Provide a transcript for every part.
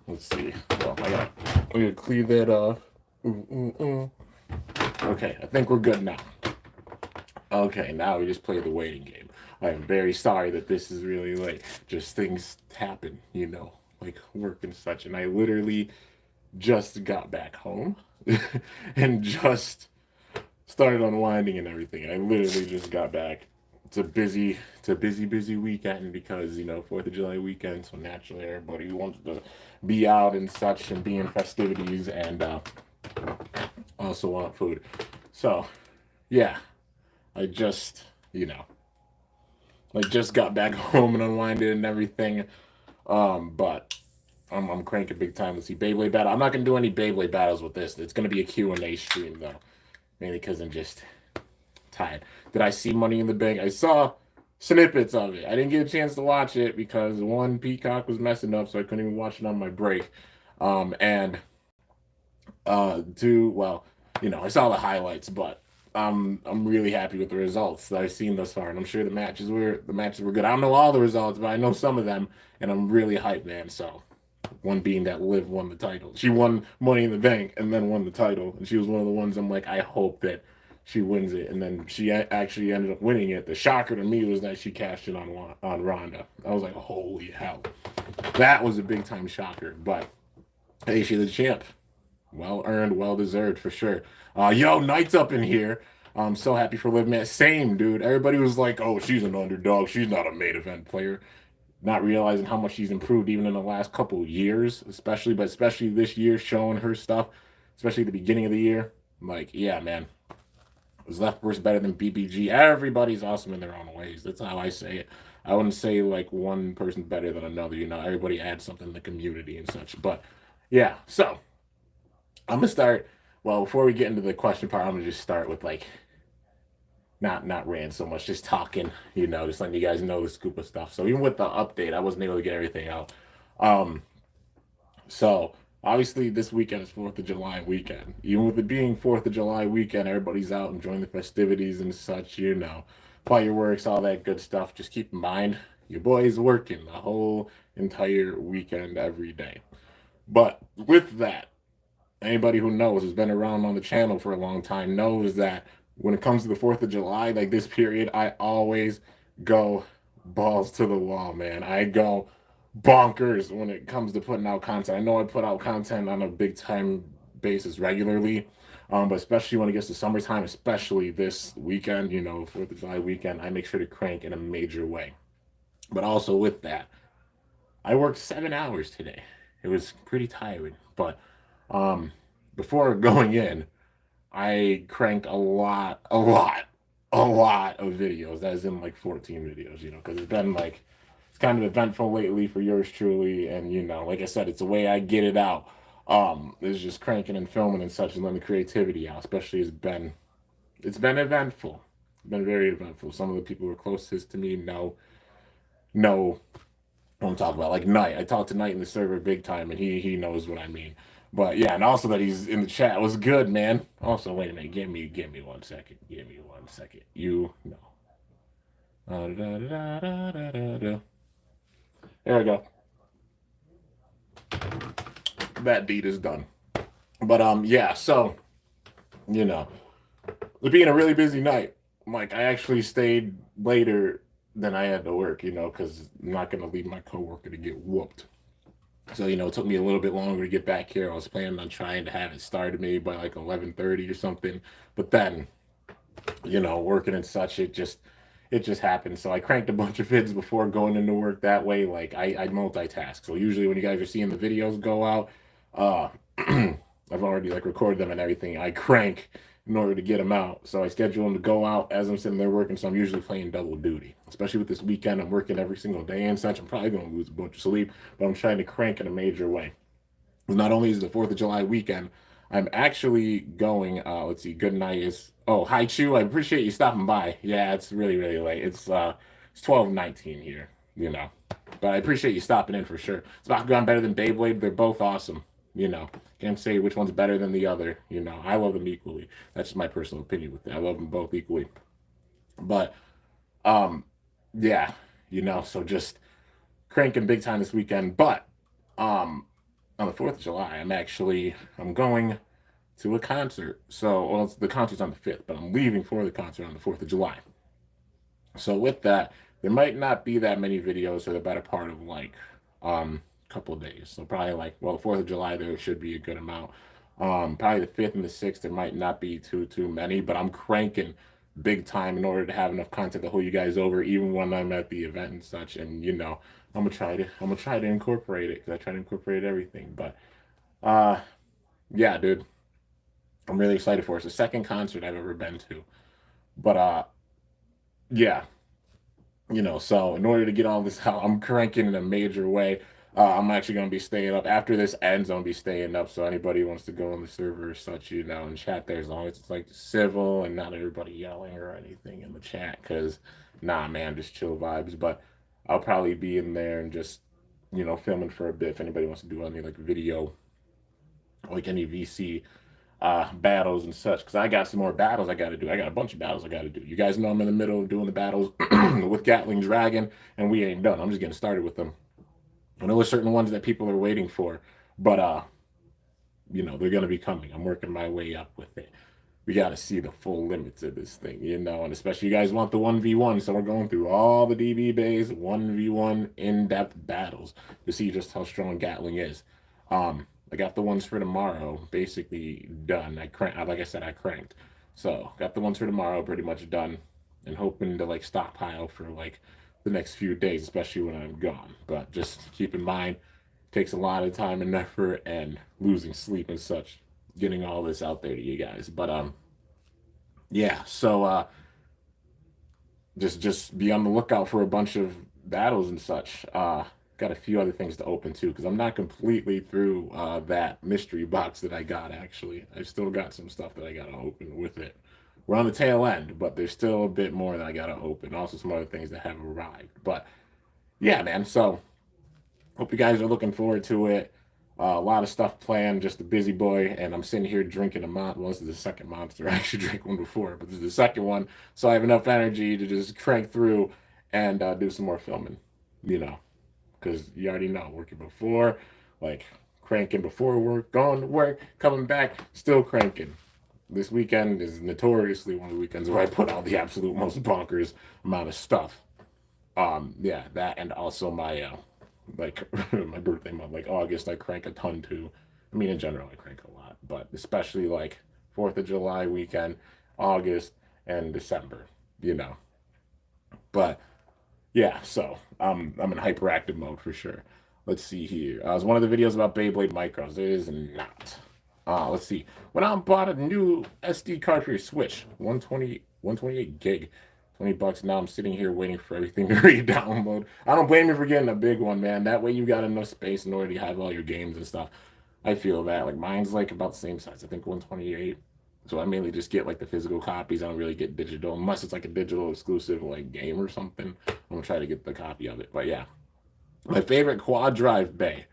let's see. Well, I gotta clear that off. Okay, I think we're good now. Okay, now we just play the waiting game. I am very sorry that this is really late. Just things happen, like work and such. And I literally just got back home and just started unwinding and everything. I literally just got back. It's a busy weekend because 4th of July weekend. So naturally, everybody wants to be out and such and be in festivities and also want food. So yeah, I just just got back home and unwinded and everything. But I'm cranking big time to see Beyblade battle. I'm not gonna do any Beyblade battles with this. It's gonna be a Q&A stream though, mainly because I'm just tired. Did I see Money in the Bank? I saw snippets of it. I didn't get a chance to watch it because one Peacock was messing up, so I couldn't even watch it on my break. And two, well, I saw the highlights, but I'm really happy with the results that I've seen thus far, and I'm sure the matches were good. I don't know all the results, but I know some of them, and I'm really hyped, man. So one being that Liv won the title. She won Money in the Bank and then won the title, and she was one of the ones I'm like, I hope that she wins it, and then she actually ended up winning it. The shocker to me was that she cashed in on Ronda. I was like, holy hell, that was a big time shocker. But hey, she's the champ. Well earned, well deserved for sure. Yo, Knight's up in here. I'm so happy for Liv, man. Same, dude. Everybody was like, oh, she's an underdog. She's not a main event player. Not realizing how much she's improved even in the last couple of years, especially this year, showing her stuff, especially at the beginning of the year. I'm like, yeah, man. Is left versus better than BBG? Everybody's awesome in their own ways. That's how I say it. I wouldn't say like one person's better than another. Everybody adds something in the community and such. But yeah, so I'm gonna start. Well, before we get into the question part, I'm gonna just start with like not rant so much, just talking. Just letting you guys know the scoop of stuff. So even with the update, I wasn't able to get everything out. Um, so obviously this weekend is 4th of July weekend. Even with it being 4th of July weekend, everybody's out enjoying the festivities and such. Fireworks, all that good stuff. Just keep in mind, your boy's working the whole entire weekend every day. But with that, anybody who knows has been around on the channel for a long time knows that when it comes to the 4th of July, like this period, I always go balls to the wall, man. I go bonkers when it comes to putting out content. I know I put out content on a big time basis regularly, but especially when it gets to summertime, especially this weekend, 4th of July weekend, I make sure to crank in a major way. But also with that, I worked 7 hours today. It was pretty tiring, but um, before going in, I cranked a lot of videos. That is in like 14 videos, because it's been like, it's kind of eventful lately for yours truly. And, like I said, it's the way I get it out. Is just cranking and filming and such and letting the creativity out, especially it's been eventful. It's been very eventful. Some of the people who are closest to me know what I'm talking about. Like Knight. I talked to Knight in the server big time, and he knows what I mean. But yeah, and also that he's in the chat was good, man. Also, wait a minute, give me 1 second. Give me 1 second. There we go. That deed is done. But yeah, so it being a really busy night, like I actually stayed later than I had to work, because I'm not gonna leave my coworker to get whooped. So, it took me a little bit longer to get back here. I was planning on trying to have it started maybe by like 11:30 or something. But then, working and such, it just happened. So I cranked a bunch of vids before going into work that way. Like I multitask. So usually when you guys are seeing the videos go out, uh I've already like recorded them and everything. I crank in order to get them out. So I schedule them to go out as I'm sitting there working. So I'm usually playing double duty, especially with this weekend. I'm working every single day and such. I'm probably going to lose a bunch of sleep, but I'm trying to crank in a major way. Not only is the 4th of July weekend, I'm actually going, let's see, good night is, oh, hi, Chu. I appreciate you stopping by. Yeah, it's really, really late. It's 12:19 here, but I appreciate you stopping in for sure. Is Bakugan better than Beyblade? They're both awesome. Can't say which one's better than the other. I love them equally. That's just my personal opinion with it. I love them both equally. But yeah, so just cranking big time this weekend. But on 4th of July, I'm going to a concert. So, well, the concert's on the 5th, but I'm leaving for the concert on the 4th of July. So with that, there might not be that many videos for the better part of like a couple of days. So probably like, well, the 4th of July there should be a good amount. Probably the 5th and the 6th there might not be too many, but I'm cranking big time in order to have enough content to hold you guys over even when I'm at the event and such. And you know, I'm gonna try to incorporate it because I try to incorporate everything. But uh yeah, dude, I'm really excited for it. It's the second concert I've ever been to. But yeah, you know, so in order to get all this out, I'm cranking in a major way. I'm actually going to be staying up after this ends. I'm going to be staying up. So anybody who wants to go on the server or such, you know, and chat there, as long as it's like civil and not everybody yelling or anything in the chat. Because, nah, man, just chill vibes. But I'll probably be in there and just, you know, filming for a bit. If anybody wants to do any like video, like any VC battles and such, because I got some more battles I got to do. I got a bunch of battles I got to do. You guys know I'm in the middle of doing the battles with Gatling Dragon, and we ain't done. I'm just getting started with them. I know there's certain ones that people are waiting for, but you know, they're gonna be coming. I'm working my way up with it. We got to see the full limits of this thing, you know, and especially you guys want the 1v1, so we're going through all the DB bays 1v1 in-depth battles to see just how strong Gatling is. I got the ones for tomorrow basically done. Like I said, I cranked. So got the ones for tomorrow pretty much done, and hoping to like stockpile for like the next few days, especially when I'm gone. But just keep in mind, it takes a lot of time and effort and losing sleep and such, getting all this out there to you guys. But yeah, so just be on the lookout for a bunch of battles and such. Got a few other things to open too, because I'm not completely through that mystery box that I got. Actually, I still got some stuff that I gotta open with it. We're on the tail end, but there's still a bit more that I gotta open. Also, some other things that have arrived. But yeah, man. So hope you guys are looking forward to it. A lot of stuff planned, just a busy boy, and I'm sitting here drinking a monster. Well, this is the second monster. I actually drank one before, but this is the second one, so I have enough energy to just crank through and do some more filming. You know, because you already know, working before, like cranking before work, going to work, coming back, still cranking. This weekend is notoriously one of the weekends where I put out the absolute most bonkers amount of stuff. Yeah, that and also my like my birthday month, like August, I crank a ton too. I mean, in general, I crank a lot, but especially like 4th of July weekend, August, and December, you know. But yeah, so I'm in hyperactive mode for sure. Let's see here. It's one of the videos about Beyblade micros. It is not. Let's see. When I bought a new SD card for your Switch, 128 gig. $20. Now I'm sitting here waiting for everything to re-download. I don't blame you for getting a big one, man. That way you got enough space in order to have all your games and stuff. I feel that. Like mine's like about the same size. I think 128. So I mainly just get like the physical copies. I don't really get digital unless it's like a digital exclusive like game or something. I'm gonna try to get the copy of it. But yeah. My favorite quad drive bay.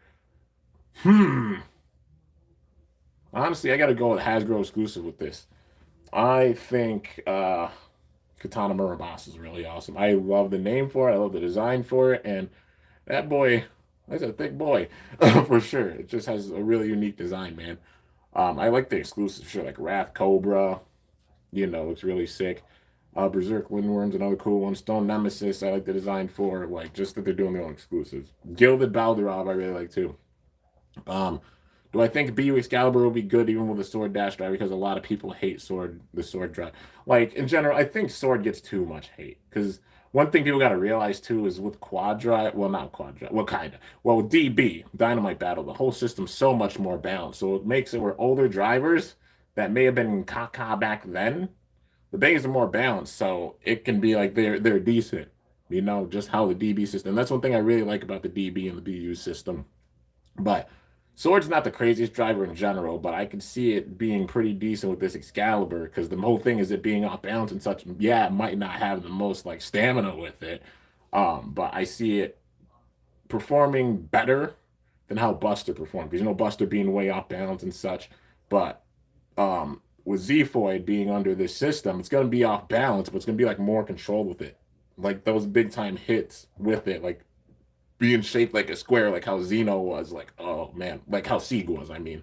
Honestly, I gotta go with Hasbro exclusive with this. I think Katana Murabas is really awesome. I love the name for it. I love the design for it, and that boy, that's a thick boy for sure. It just has a really unique design, man. I like the exclusive sure, like Wrath Cobra. You know, looks really sick. Berserk Windworm's another cool one. Stone Nemesis, I like the design for. Like just that they're doing their own exclusives. Gilded Balderov, I really like too. Um, do I think BU Excalibur will be good even with a sword dash drive? Because a lot of people hate the sword drive. Like in general, I think sword gets too much hate. Because one thing people got to realize too is with quad drive, well not quad drive, well kind of, well with DB Dynamite Battle, the whole system's so much more balanced. So it makes it where older drivers that may have been caca back then, the bays are more balanced, so it can be like they're decent. You know, just how the DB system. That's one thing I really like about the DB and the BU system. But Sword's not the craziest driver in general, but I can see it being pretty decent with this Excalibur because the whole thing is it being off balance and such. Yeah, it might not have the most like stamina with it, but I see it performing better than how Buster performed because you know Buster being way off balance and such. But with Zephoid being under this system, it's going to be off balance, but it's going to be like more control with it, like those big time hits with it, like being shaped like a square, like how Xeno was, like, oh man, like how Sieg was, I mean,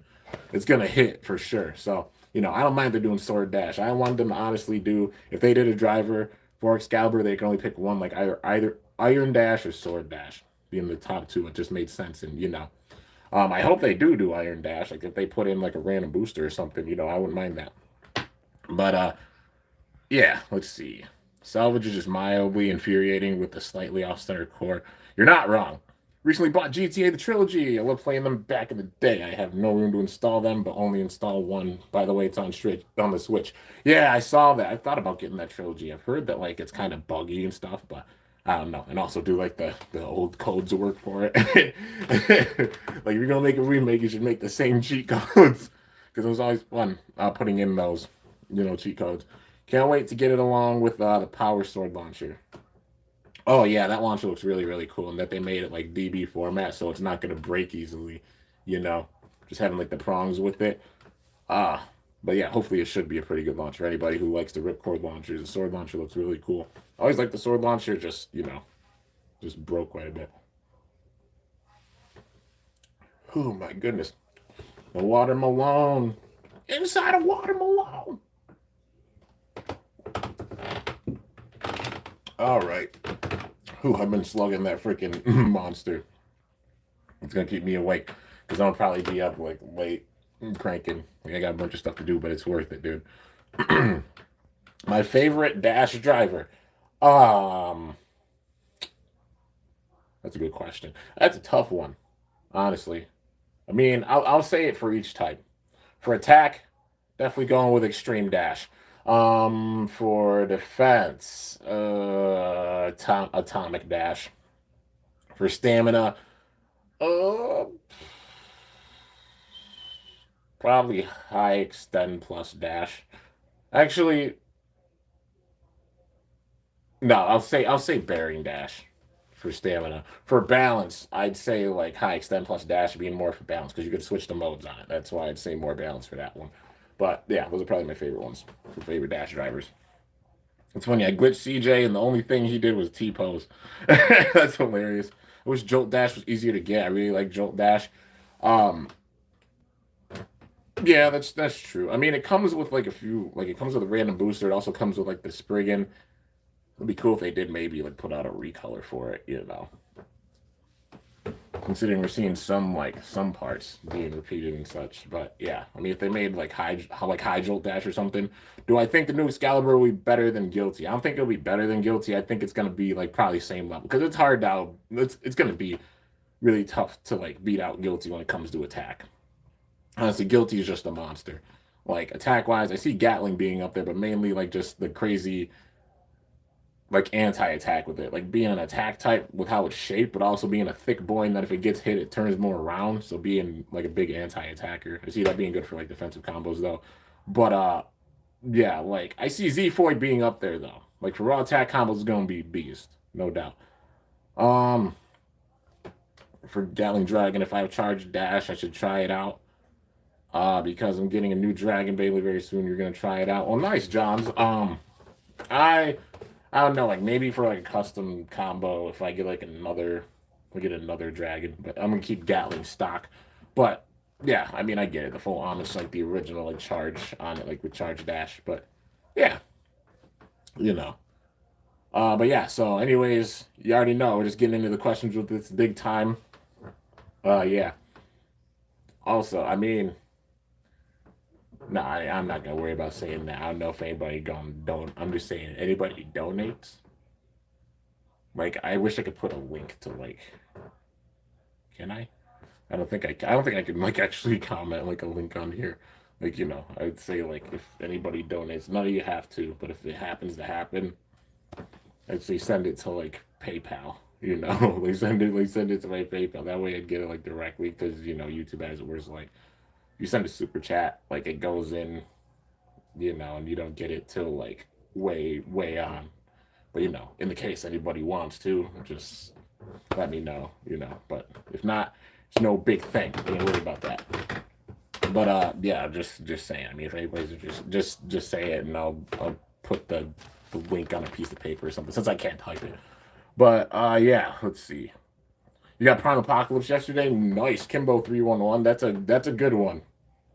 it's gonna hit for sure. So, you know, I don't mind they're doing sword dash. I want them to honestly do, if they did a driver for Excalibur, they can only pick one, like either Iron Dash or Sword Dash being the top two. It just made sense. And, you know, I hope they do Iron Dash. Like if they put in like a random booster or something, you know, I wouldn't mind that. But yeah, let's see. Salvage is just mildly infuriating with the slightly off-center core. You're not wrong. Recently bought GTA the Trilogy. I love playing them back in the day. I have no room to install them, but only install one. By the way, it's on the Switch. Yeah, I saw that. I thought about getting that Trilogy. I've heard that like it's kind of buggy and stuff, but I don't know. And also do like the old codes work for it. Like if you're gonna make a remake, you should make the same cheat codes because it was always fun putting in those, you know, cheat codes. Can't wait to get it along with the Power Sword launcher. Oh yeah, that launcher looks really, really cool, and that they made it like DB format, so it's not gonna break easily. You know, just having like the prongs with it. Ah, but yeah, hopefully it should be a pretty good launcher. Anybody who likes the ripcord launchers, the sword launcher looks really cool. I always like the sword launcher, just you know, just broke quite a bit. Oh my goodness, the watermelon inside a watermelon. All right. Ooh, I've been slugging that freaking monster. It's gonna keep me awake because I'll probably be up like late cranking. Like, I got a bunch of stuff to do, but it's worth it, dude. My favorite dash driver. Um, that's a good question. That's a tough one, honestly. I mean, I'll say it for each type. For attack, definitely going with extreme dash. For defense, atomic dash. For stamina, uh, probably high extend plus dash. Actually, no, I'll say bearing dash for stamina. For balance, I'd say like high extend plus dash being more for balance because you could switch the modes on it. That's why I'd say more balance for that one. But yeah, those are probably my favorite ones for favorite dash drivers. It's funny, I glitched CJ and the only thing he did was T pose. That's hilarious. I wish Jolt Dash was easier to get. I really like Jolt Dash. Um, yeah, that's true. I mean, it comes with like a few, like it comes with a random booster. It also comes with like the Spriggan. It'd be cool if they did maybe like put out a recolor for it, you know. Considering we're seeing some like some parts being repeated and such. But yeah, I mean, if they made like high Jolt Dash or something, do I think the new Excalibur will be better than Guilty? I don't think it'll be better than Guilty. I think it's gonna be like probably same level because it's hard to it's gonna be really tough to like beat out Guilty when it comes to attack. Honestly, Guilty is just a monster. Like attack wise, I see Gatling being up there, but mainly like just the crazy like anti-attack with it, like being an attack type with how it's shaped, but also being a thick boy and that if it gets hit, it turns more around. So being like a big anti-attacker. I see that being good for like defensive combos though. But yeah, like I see Z Foyd being up there though. Like for raw attack combos is gonna be beast, no doubt. Um for Gatling Dragon, if I have charged dash, I should try it out. Because I'm getting a new Dragon Beyblade very soon. You're gonna try it out. Well, nice, Johns. I I don't know, like maybe for like a custom combo, if I get like another, we get another dragon, but I'm gonna keep Gatling stock. But yeah, I mean, I get it. The full arm is like the original like charge on it, like with charge dash. But yeah, you know. But yeah. So, anyways, you already know. We're just getting into the questions with this big time. Yeah. Also, I mean, no, I'm not gonna worry about saying that. I don't know if anybody gonna don't. I'm just saying anybody donates. Like, I wish I could put a link to like. Can I? I don't think I. I don't think I can like actually comment like a link on here. Like you know, I'd say like if anybody donates, none of you have to, but if it happens to happen, I'd say send it to like PayPal. You know, like send it to my PayPal. That way I'd get it like directly because you know YouTube has it where it's like you send a super chat, like it goes in, you know, and you don't get it till like way on. But you know, in the case anybody wants to, just let me know, you know. But if not, it's no big thing. Don't worry about that. But yeah, just saying. I mean, if anybody's just say it, and I'll put the link on a piece of paper or something since I can't type it. But yeah, let's see. You got Prime Apocalypse yesterday. Nice. Kimbo 311. That's a good one.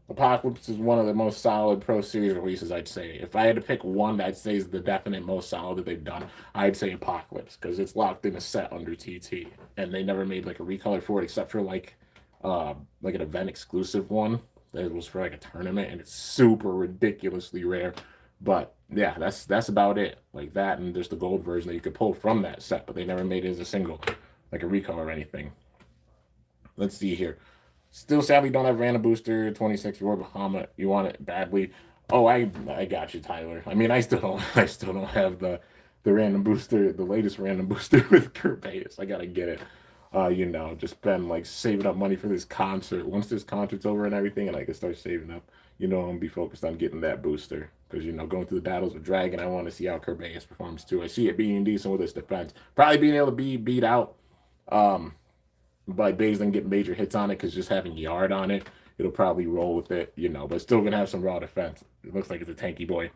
Apocalypse is one of the most solid Pro Series releases, I'd say. If I had to pick one that I'd say is the definite most solid that they've done, I'd say Apocalypse because it's locked in a set under TT, and they never made like a recolor for it except for like an event exclusive one that was for like a tournament, and it's super ridiculously rare. But yeah, that's about it. Like that, and there's the gold version that you could pull from that set, but they never made it as a single, like a recolor or anything. Let's see here. Still sadly don't have random booster 26 Roar Bahama. You want it badly. Oh, I got you, Tyler. I mean, I still don't have the random booster, the latest random booster with Kerbeus. I gotta get it. Just been like saving up money for this concert. Once this concert's over and everything, and I can start saving up, I'm gonna be focused on getting that booster. Because going through the battles with Dragon, I want to see how Kerbeus performs too. I see it being decent with its defense. Probably being able to be beat out. Um, by Bays and get major hits on it because just having yard on it, it'll probably roll with it, but still gonna have some raw defense. It looks like it's a tanky boy. I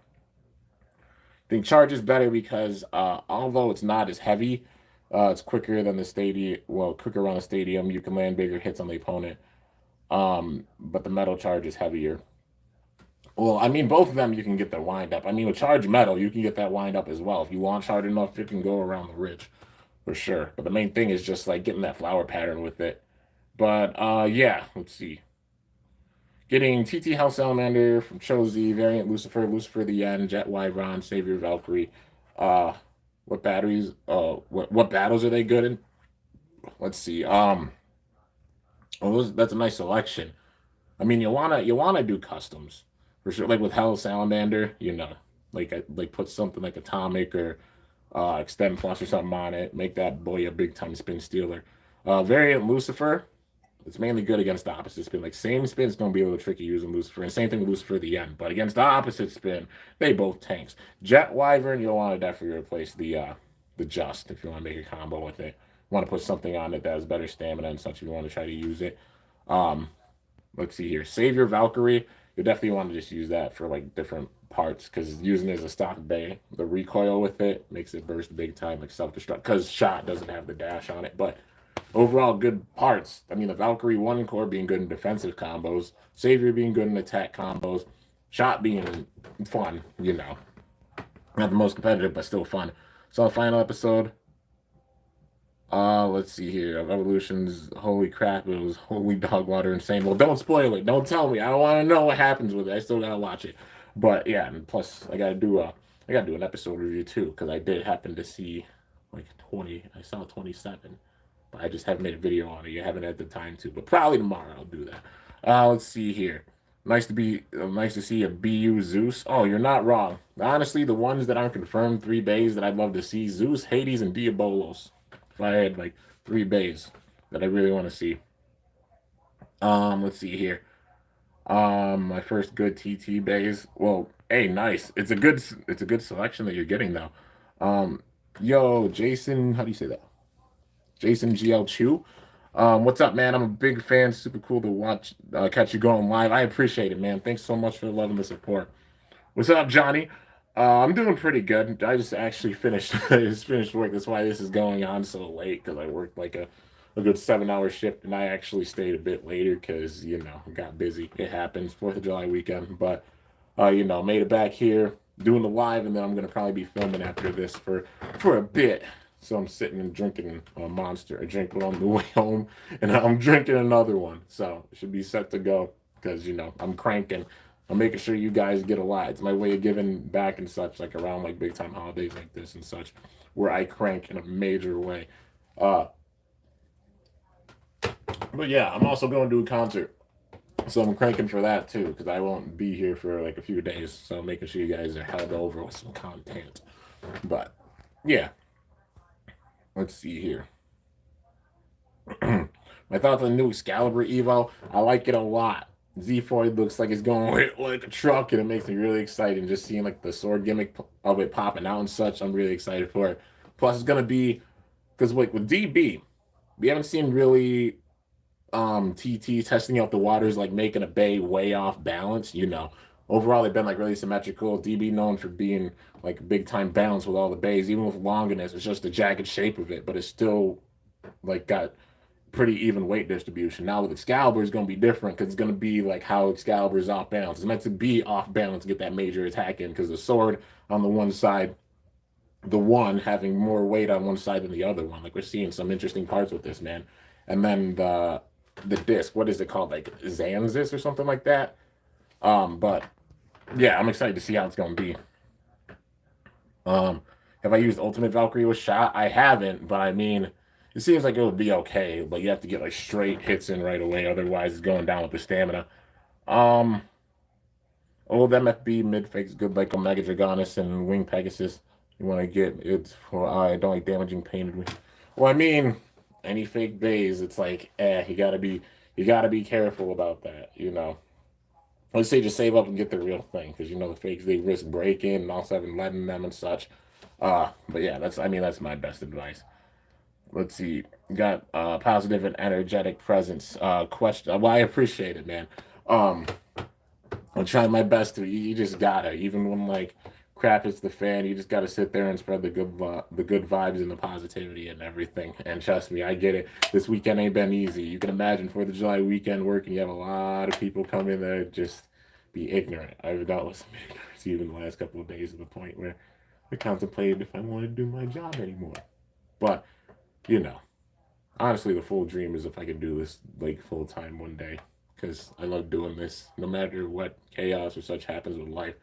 think charge is better because although it's not as heavy, it's quicker than the stadium. Well, quicker around the stadium. You can land bigger hits on the opponent. But the metal charge is heavier. Well, I mean, both of them you can get the wind up. I mean, with charge metal, you can get that wind up as well. If you launch hard enough, it can go around the ridge for sure. But the main thing is just like getting that flower pattern with it. But yeah, let's see. Getting TT Hell Salamander from Chozy, Variant Lucifer, Lucifer the Yen, Jet Wyvern, Savior Valkyrie. Uh what batteries what battles are they good in? Let's see. That's a nice selection. I mean you wanna do customs for sure. Like with Hell Salamander, like put something like Atomic or Extend Plus or something on it, make that boy a big time spin stealer. Variant Lucifer, it's mainly good against the opposite spin. Like same spin's gonna be a little tricky using Lucifer, and same thing with Lucifer at the end. But against the opposite spin, they both tanks. Jet Wyvern, you'll want to definitely replace the Just if you want to make a combo with it. You want to put something on it that has better stamina and such if you want to try to use it. Um, let's see here. Savior Valkyrie, you definitely want to just use that for like different parts because using it as a stock bay, the recoil with it makes it burst big time, like self destruct. Because shot doesn't have the dash on it, but overall good parts. I mean, the Valkyrie one core being good in defensive combos, Savior being good in attack combos, shot being fun. Not the most competitive, but still fun. So the final episode. Let's see here. Of Evolutions. Holy crap! It was holy dog water insane. Well, don't spoil it. Don't tell me. I don't want to know what happens with it. I still gotta watch it. But yeah, and plus I gotta do an episode review too because I did happen to see like 20. I saw 27. But I just haven't made a video on it. You haven't had the time to, but probably tomorrow I'll do that. Let's see here. Nice to see a BU Zeus. Oh, you're not wrong. Honestly, the ones that aren't confirmed 3 bays that I'd love to see: Zeus, Hades, and Diabolos. If I had like 3 bays that I really want to see. Let's see here. My first good TT bays. Well, hey, nice. It's a good selection that you're getting though. Yo, Jason, how do you say that? Jason GL Chu. What's up, man? I'm a big fan. Super cool to watch, catch you going live. I appreciate it, man. Thanks so much for the love and the support. What's up, Johnny? I'm doing pretty good. I just actually finished just finished work. That's why this is going on so late because I worked like a good 7 hour shift and I actually stayed a bit later because got busy. It happens. 4th of July weekend, but made it back here doing the live, and then I'm gonna probably be filming after this for a bit. So I'm sitting and drinking a Monster. I drank one on the way home, and I'm drinking another one. So it should be set to go because I'm cranking. I'm making sure you guys get a lot. It's my way of giving back and such, like around like big time holidays like this and such, where I crank in a major way. Uh, but yeah, I'm also going to do a concert, so I'm cranking for that too because I won't be here for like a few days. So making sure you guys are held over with some content. But yeah, let's see here. My thoughts on the new Excalibur Evo. I like it a lot. Z4 looks like it's going like a truck, and it makes me really excited. Just seeing like the sword gimmick of it popping out and such, I'm really excited for it. Plus, it's gonna be because like with DB, we haven't seen really TT testing out the waters, like making a bay way off balance. Overall they've been like really symmetrical. DB known for being like big time balance with all the bays, even with longiness. It's just the jagged shape of it, but it's still like got pretty even weight distribution. Now with Excalibur is going to be different because it's going to be like how Excalibur is off balance. It's meant to be off balance to get that major attack in because the sword on the one side, the one having more weight on one side than the other one. Like we're seeing some interesting parts with this, man. And then the disc, what is it called? Like Zanzis or something like that. But yeah, I'm excited to see how it's going to be. Um, have I used Ultimate Valkyrie with shot? I haven't, but I mean, it seems like it would be okay, but you have to get like straight hits in right away, otherwise it's going down with the stamina. Um, Old MFB mid fakes good like Omega Dragonis and Wing Pegasus. You want to get it's for I don't like damaging pain. Well, I mean, any fake bays, it's like you gotta be careful about that, you know. Let's say just save up and get the real thing because you know the fakes they risk breaking and also having letting them and such. But yeah, that's my best advice. Let's see. Got positive and energetic presence. Question. Well, I appreciate it, man. Um, I'm trying my best to. You just gotta, even when like crap hits the fan, you just gotta sit there and spread the good vibes and the positivity and everything. And trust me, I get it. This weekend ain't been easy. You can imagine 4th of July weekend working. You have a lot of people come in there just be ignorant. I've dealt with some ignorance even the last couple of days to the point where I contemplated if I wanted to do my job anymore. But you know, honestly, the full dream is if I could do this like full time one day because I love doing this. No matter what chaos or such happens with life,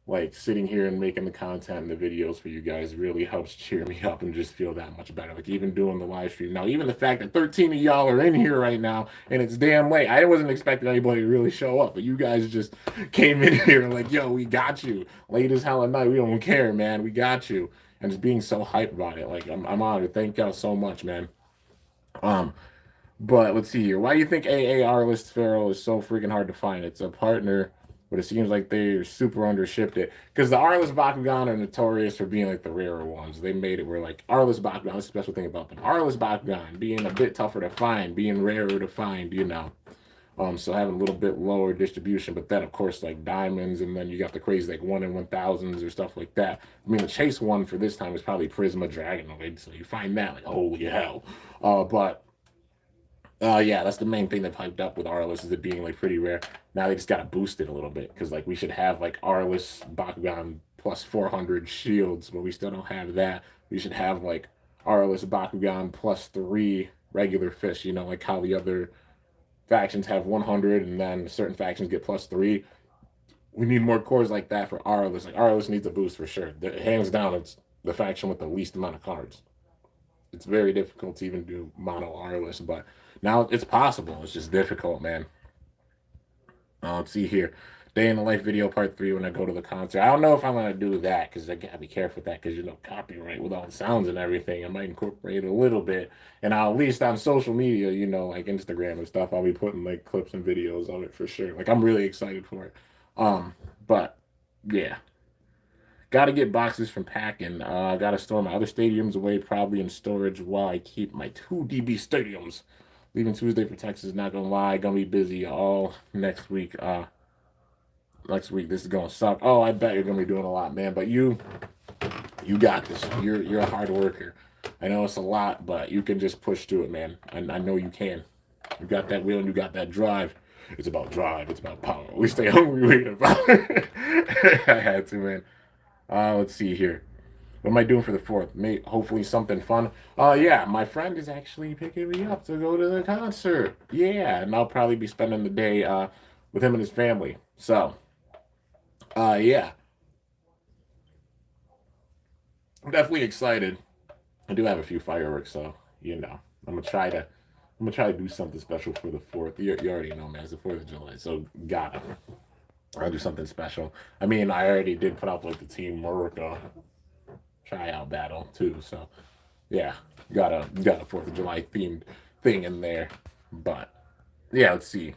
like sitting here and making the content and the videos for you guys really helps cheer me up and just feel that much better. Like even doing the live stream now, even the fact that 13 of y'all are in here right now and it's damn late. I wasn't expecting anybody to really show up, but you guys just came in here like, yo, we got you. Late as hell at night, we don't care, man. We got you. And just being so hyped about it. Like I'm honored. Thank y'all so much, man. Um, but let's see here. Why do you think AAR list Pharaoh is so freaking hard to find? It's a partner, but it seems like they're super undershipped it. Because the Arliss Bakugan are notorious for being like the rarer ones. They made it where like Arliss Bakugan, that's a special thing about them. Arliss Bakugan being a bit tougher to find, being rarer to find, you know. So having a little bit lower distribution, but then of course like diamonds, and then you got the crazy like 1 in 1000s or stuff like that. I mean the chase one for this time is probably Prisma Dragonoid, so you find that like holy hell. But yeah, that's the main thing they've hyped up with Arliss is it being like pretty rare. Now they just gotta boost it a little bit because like we should have like Arliss Bakugan plus 400 shields, but we still don't have that. We should have like Arliss Bakugan plus 3 regular fish, you know, like how the other factions have 100 and then certain factions get plus 3. We need more cores like that for Arliss. Like Arliss needs a boost for sure. Hands down, it's the faction with the least amount of cards. It's very difficult to even do mono Arliss, but now it's possible. It's just difficult, man. Let's see here. Day in the life video part 3 when I go to the concert. I don't know if I'm gonna do that because I gotta be careful with that because you know copyright with all the sounds and everything. I might incorporate it a little bit, and I'll, at least on social media, you know, like Instagram and stuff, I'll be putting like clips and videos of it for sure. Like I'm really excited for it. But yeah, got to get boxes from packing. Got to store my other stadiums away, probably in storage while I keep my 2 DB stadiums. Leaving Tuesday for Texas. Not gonna lie, gonna be busy all next week. Next week this is gonna suck. Oh, I bet you're gonna be doing a lot, man. But you got this. You're a hard worker. I know it's a lot, but you can just push through it, man. I know you can. You got that will and you got that drive. It's about drive. It's about power. We stay hungry, we get power. I had to, man. Let's see here. What am I doing for the 4th? Hopefully something fun. Yeah, my friend is actually picking me up to go to the concert. Yeah, and I'll probably be spending the day with him and his family. So, yeah, I'm definitely excited. I do have a few fireworks, so you know, I'm gonna try to do something special for the 4th. You already know, man. It's the 4th of July, so gotta. I'll do something special. I mean, I already did put out like the Team America tryout battle too. So yeah, got a 4th of July themed thing in there. But yeah, let's see.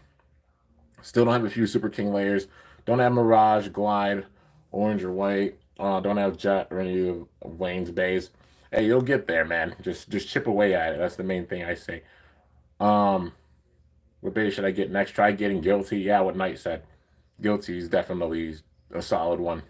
Still don't have a few Super King layers. Don't have Mirage, Glide, Orange or White. Don't have Jet or any of Wayne's bays. Hey, you'll get there, man. Just chip away at it. That's the main thing I say. Um, what base should I get next? Try getting Guilty. Yeah, what Knight said. Guilty is definitely a solid one.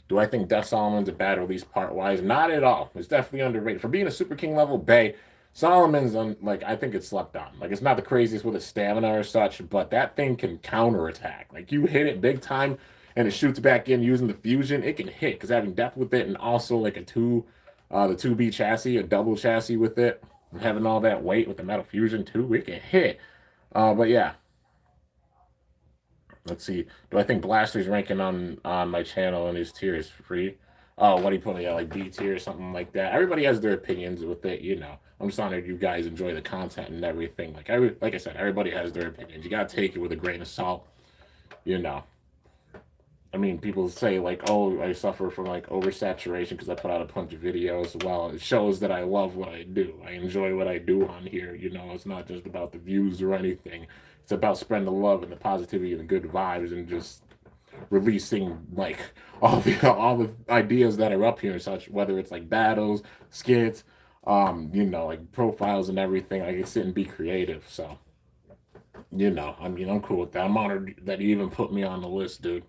Do I think Death Solomon's a bad release part wise? Not at all. It's definitely underrated. For being a Super King level Bay, Solomon's like I think it's slept on. Like it's not the craziest with its stamina or such, but that thing can counterattack. Like you hit it big time and it shoots back in using the fusion, it can hit because having depth with it and also like the 2B chassis, a double chassis with it, and having all that weight with the metal fusion too, it can hit. But yeah, let's see. Do I think Blaster's ranking on my channel and his tier is free? Oh, what do you put? Yeah, like B tier or something like that. Everybody has their opinions with it, you know. I'm just honored you guys enjoy the content and everything. Like I said, everybody has their opinions. You gotta take it with a grain of salt, you know. I mean, people say like, "Oh, I suffer from like oversaturation because I put out a bunch of videos." Well, it shows that I love what I do. I enjoy what I do on here. You know, it's not just about the views or anything. It's about spreading the love and the positivity and the good vibes and just releasing like all the ideas that are up here and such. Whether it's like battles, skits, you know, like profiles and everything. I can sit and be creative. So, you know, I mean, I'm cool with that. I'm honored that you even put me on the list, dude.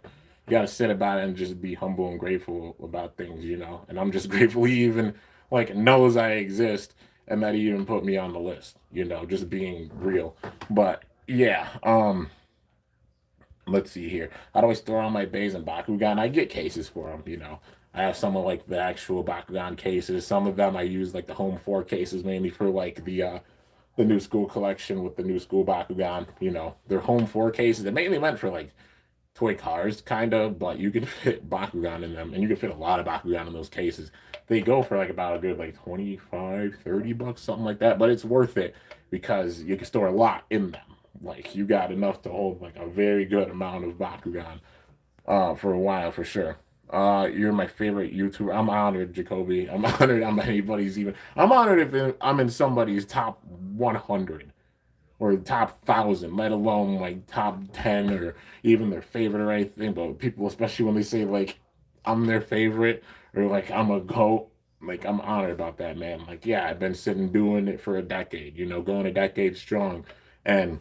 You gotta sit about it and just be humble and grateful about things, you know. And I'm just grateful he even like knows I exist and that he even put me on the list, you know, just being real. But yeah, let's see here. I'd always throw on my bays and Bakugan. I get cases for them, you know. I have some of like the actual Bakugan cases. Some of them I use like the Home 4 cases mainly for like the new school collection with the new school Bakugan. You know, they're Home 4 cases. They mainly meant for like toy cars, kind of, but you can fit Bakugan in them, and you can fit a lot of Bakugan in those cases. They go for like about a good like 25, 30 bucks, something like that, but it's worth it because you can store a lot in them. Like you got enough to hold like a very good amount of Bakugan for a while for sure. You're my favorite YouTuber. I'm honored, Jacoby. I'm honored I'm anybody's even. I'm honored if I'm in somebody's top 100 or top 1,000, let alone like top 10 or even their favorite or anything. But people, especially when they say like I'm their favorite or like I'm a goat, like I'm honored about that, man. Like, yeah, I've been sitting doing it for a decade, you know, going a decade strong. And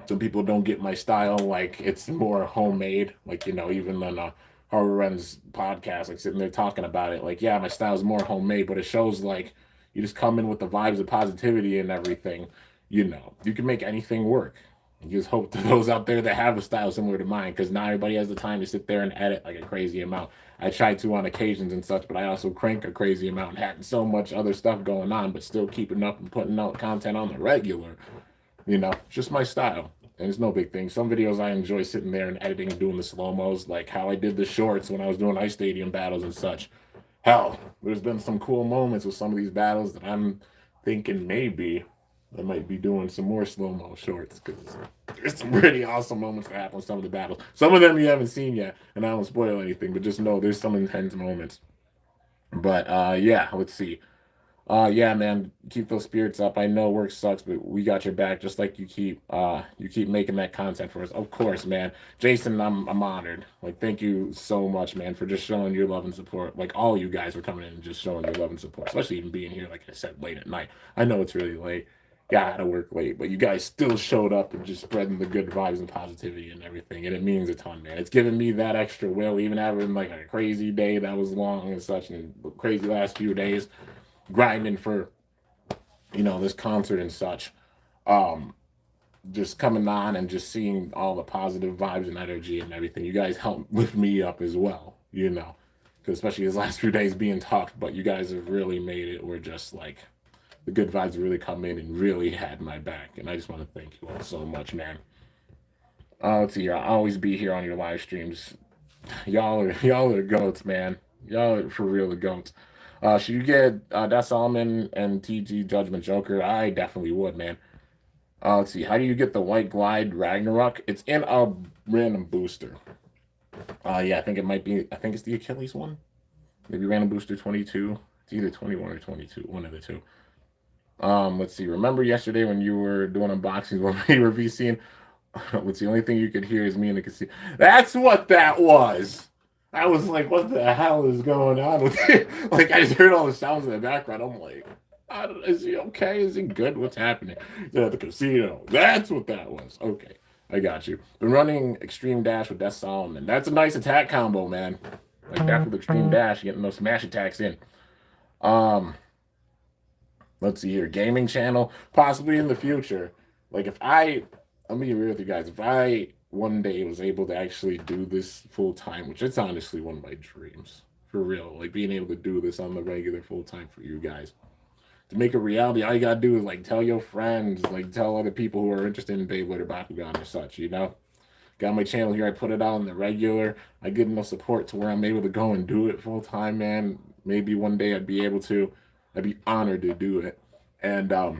some people don't get my style, like it's more homemade, like, you know, even on Horror Ren's podcast, like sitting there talking about it, like, yeah, my style is more homemade, but it shows like you just come in with the vibes of positivity and everything, you know, you can make anything work. You just hope to those out there that have a style similar to mine, because not everybody has the time to sit there and edit like a crazy amount. I try to on occasions and such, but I also crank a crazy amount and having so much other stuff going on, but still keeping up and putting out content on the regular. You know, just my style. And it's no big thing. Some videos I enjoy sitting there and editing and doing the slow-mos, like how I did the shorts when I was doing ice stadium battles and such. Hell, there's been some cool moments with some of these battles that I'm thinking maybe I might be doing some more slow-mo shorts because there's some pretty awesome moments that happen with some of the battles. Some of them you haven't seen yet, and I don't spoil anything, but just know there's some intense moments. But yeah, let's see. Yeah, man, keep those spirits up. I know work sucks, but we got your back just like you keep making that content for us. Of course, man. Jason, I'm honored. Like thank you so much, man, for just showing your love and support. Like all you guys were coming in and just showing your love and support, especially even being here, like I said, late at night. I know it's really late. Yeah, I had to work late, but you guys still showed up and just spreading the good vibes and positivity and everything. And it means a ton, man. It's giving me that extra will, even having like a crazy day that was long and such and crazy last few days grinding for this concert and such, um just coming on and just seeing all the positive vibes and energy and everything, you guys help lift me up as well, because especially these last few days being tough, but you guys have really made it where just like the good vibes really come in and really had my back, and I just want to thank you all so much, man. Let's see here, I'll always be here on your live streams. Y'all are goats, man. Y'all are for real the goats. Should you get that Solomon and TG Judgment Joker? I definitely would, man. Let's see. How do you get the White Glide Ragnarok? It's in a random booster. Yeah, I think it might be. I think it's the Achilles one. Maybe random booster 22. It's either 21 or 22. One of the two. Let's see. Remember yesterday when you were doing unboxings when we were VCing? What's the only thing you could hear is me in the casino. That's what that was. I was like, what the hell is going on with it? Like, I just heard all the sounds in the background. I'm like, is he okay? Is he good? What's happening? He's at the casino. That's what that was. Okay, I got you. Been running Extreme Dash with Death Solomon. That's a nice attack combo, man. Like that with Extreme Dash, getting those smash attacks in. Um, Let's see here, gaming channel, possibly in the future. Like if I, let me be real with you guys. If I one day was able to actually do this full time, which it's honestly one of my dreams, for real, like being able to do this on the regular full time for you guys. To make a reality, all you gotta do is like tell your friends, like tell other people who are interested in Beyblade or Bakugan or such, you know? Got my channel here. I put it on the regular. I get enough support to where I'm able to go and do it full time, man. Maybe one day I'd be able to. I'd be honored to do it. And I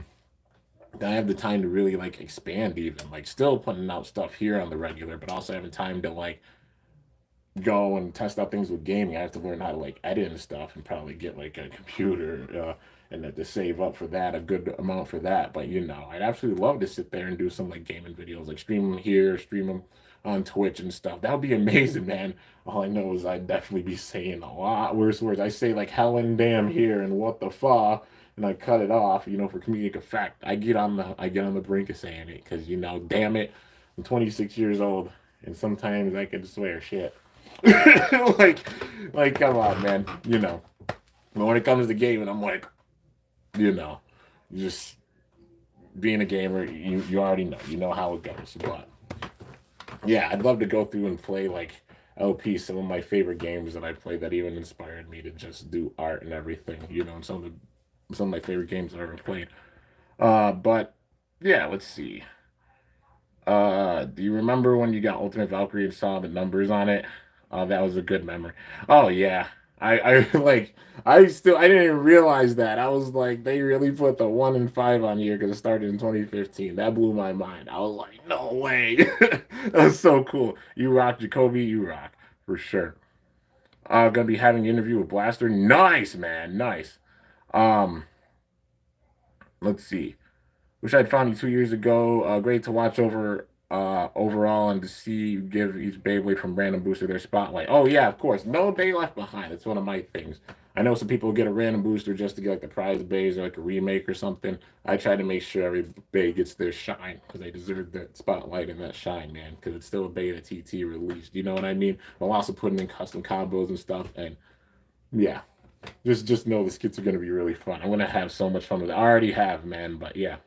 have the time to really like expand even. Like still putting out stuff here on the regular, but also having time to like go and test out things with gaming. I have to learn how to like edit and stuff and probably get like a computer and to save up for that, a good amount for that. But you know, I'd absolutely love to sit there and do some like gaming videos, like stream them here, stream them on Twitch and stuff. That would be amazing, man. All I know is I'd definitely be saying a lot worse words. I say like hell and damn here and what the fuck, and I cut it off, you know, for comedic effect. I get on the brink of saying it because you know, damn it, I'm 26 years old and sometimes I can swear shit. like, come on, man. You know, but when it comes to gaming, I'm like, you know, just being a gamer, you already know, you know how it goes. But yeah, I'd love to go through and play like LP, some of my favorite games that I played that even inspired me to just do art and everything. You know, and some of my favorite games that I ever played. But yeah, let's see. Do you remember when you got Ultimate Valkyrie and saw the numbers on it? That was a good memory. Oh yeah. I like I didn't even realize that. I was like, they really put the 1 and 5 on here because it started in 2015. That blew my mind. I was like, no way. That's so cool. You rock, Jacoby, you rock, for sure. Gonna be having an interview with Blaster. Nice, man. Nice. Um, let's see. Wish I'd found you 2 years ago. Great to watch overall and to see you give each Beyblade from Random Booster their spotlight. Oh yeah, of course. No day left behind. That's one of my things. I know some people get a random booster just to get like the prize bays or like a remake or something. I try to make sure every bay gets their shine because they deserve that spotlight and that shine, man. Because it's still a beta TT released. You know what I mean? While also putting in custom combos and stuff. And yeah, just know the skits are gonna be really fun. I'm gonna have so much fun with it. I already have, man. But yeah.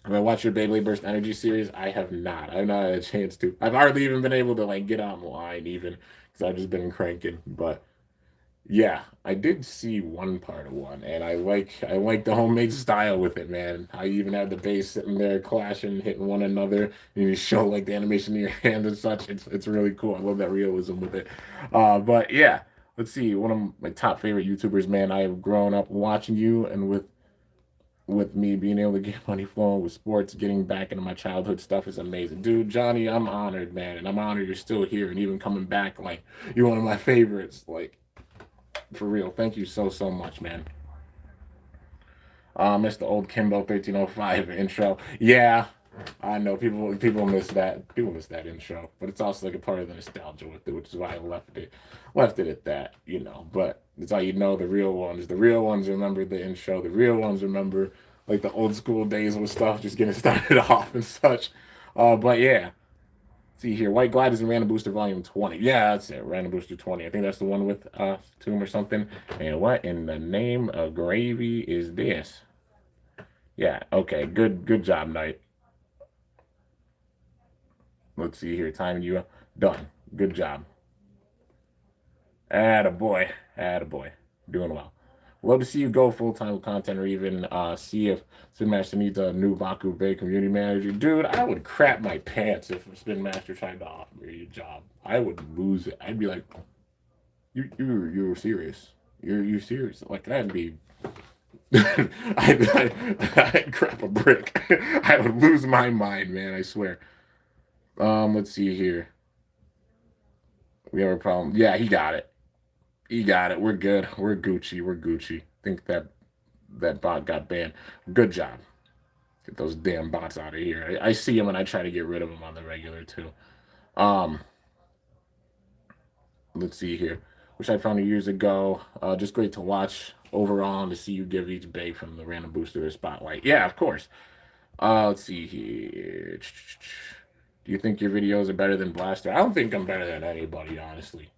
Have I watched your Beyblade Burst Energy series? I have not. I've not had a chance to. I've hardly even been able to like get online even because I've just been cranking. But yeah, I did see one part of one, and I like the homemade style with it, man. I even had the base sitting there clashing, hitting one another, and you show like the animation in your hand and such. It's really cool. I love that realism with it. But yeah, let's see. One of my top favorite YouTubers, man. I have grown up watching you, and with me being able to get money flowing with sports, getting back into my childhood stuff is amazing. Dude, Johnny, I'm honored, man. And I'm honored you're still here and even coming back. Like, you're one of my favorites. Like, for real. Thank you so much, man. Mr. Old Kimbo 1305 intro. Yeah, I know people miss that. People miss that intro. But it's also like a part of the nostalgia with it, which is why I left it at that, you know. But it's how you know the real ones. The real ones remember the intro. The real ones remember like the old school days with stuff just getting started off and such. But yeah. See here, White Gliders and Random Booster Volume 20. Yeah, that's it. Random Booster 20. I think that's the one with Tomb or something. And what in the name of gravy is this? Yeah, okay. Good job, Knight. Let's see here. Timing you up. Done. Good job. Attaboy. Attaboy. Doing well. Love to see you go full time with content or even see if Spin Master needs a new Baku Bay community manager. Dude, I would crap my pants if Spin Master tried to offer me a job. I would lose it. I'd be like, you're serious. You're serious. Like that'd be I'd crap a brick. I would lose my mind, man, I swear. Let's see here. We have a problem. Yeah, he got it. He got it. We're good. We're Gucci. We're Gucci. Think that bot got banned. Good job. Get those damn bots out of here. I see them and I try to get rid of them on the regular too. Um, let's see here. Wish I found it years ago. Just great to watch overall and to see you give each bay from the random booster a spotlight. Yeah, of course. Let's see here. Do you think your videos are better than Blaster? I don't think I'm better than anybody, honestly.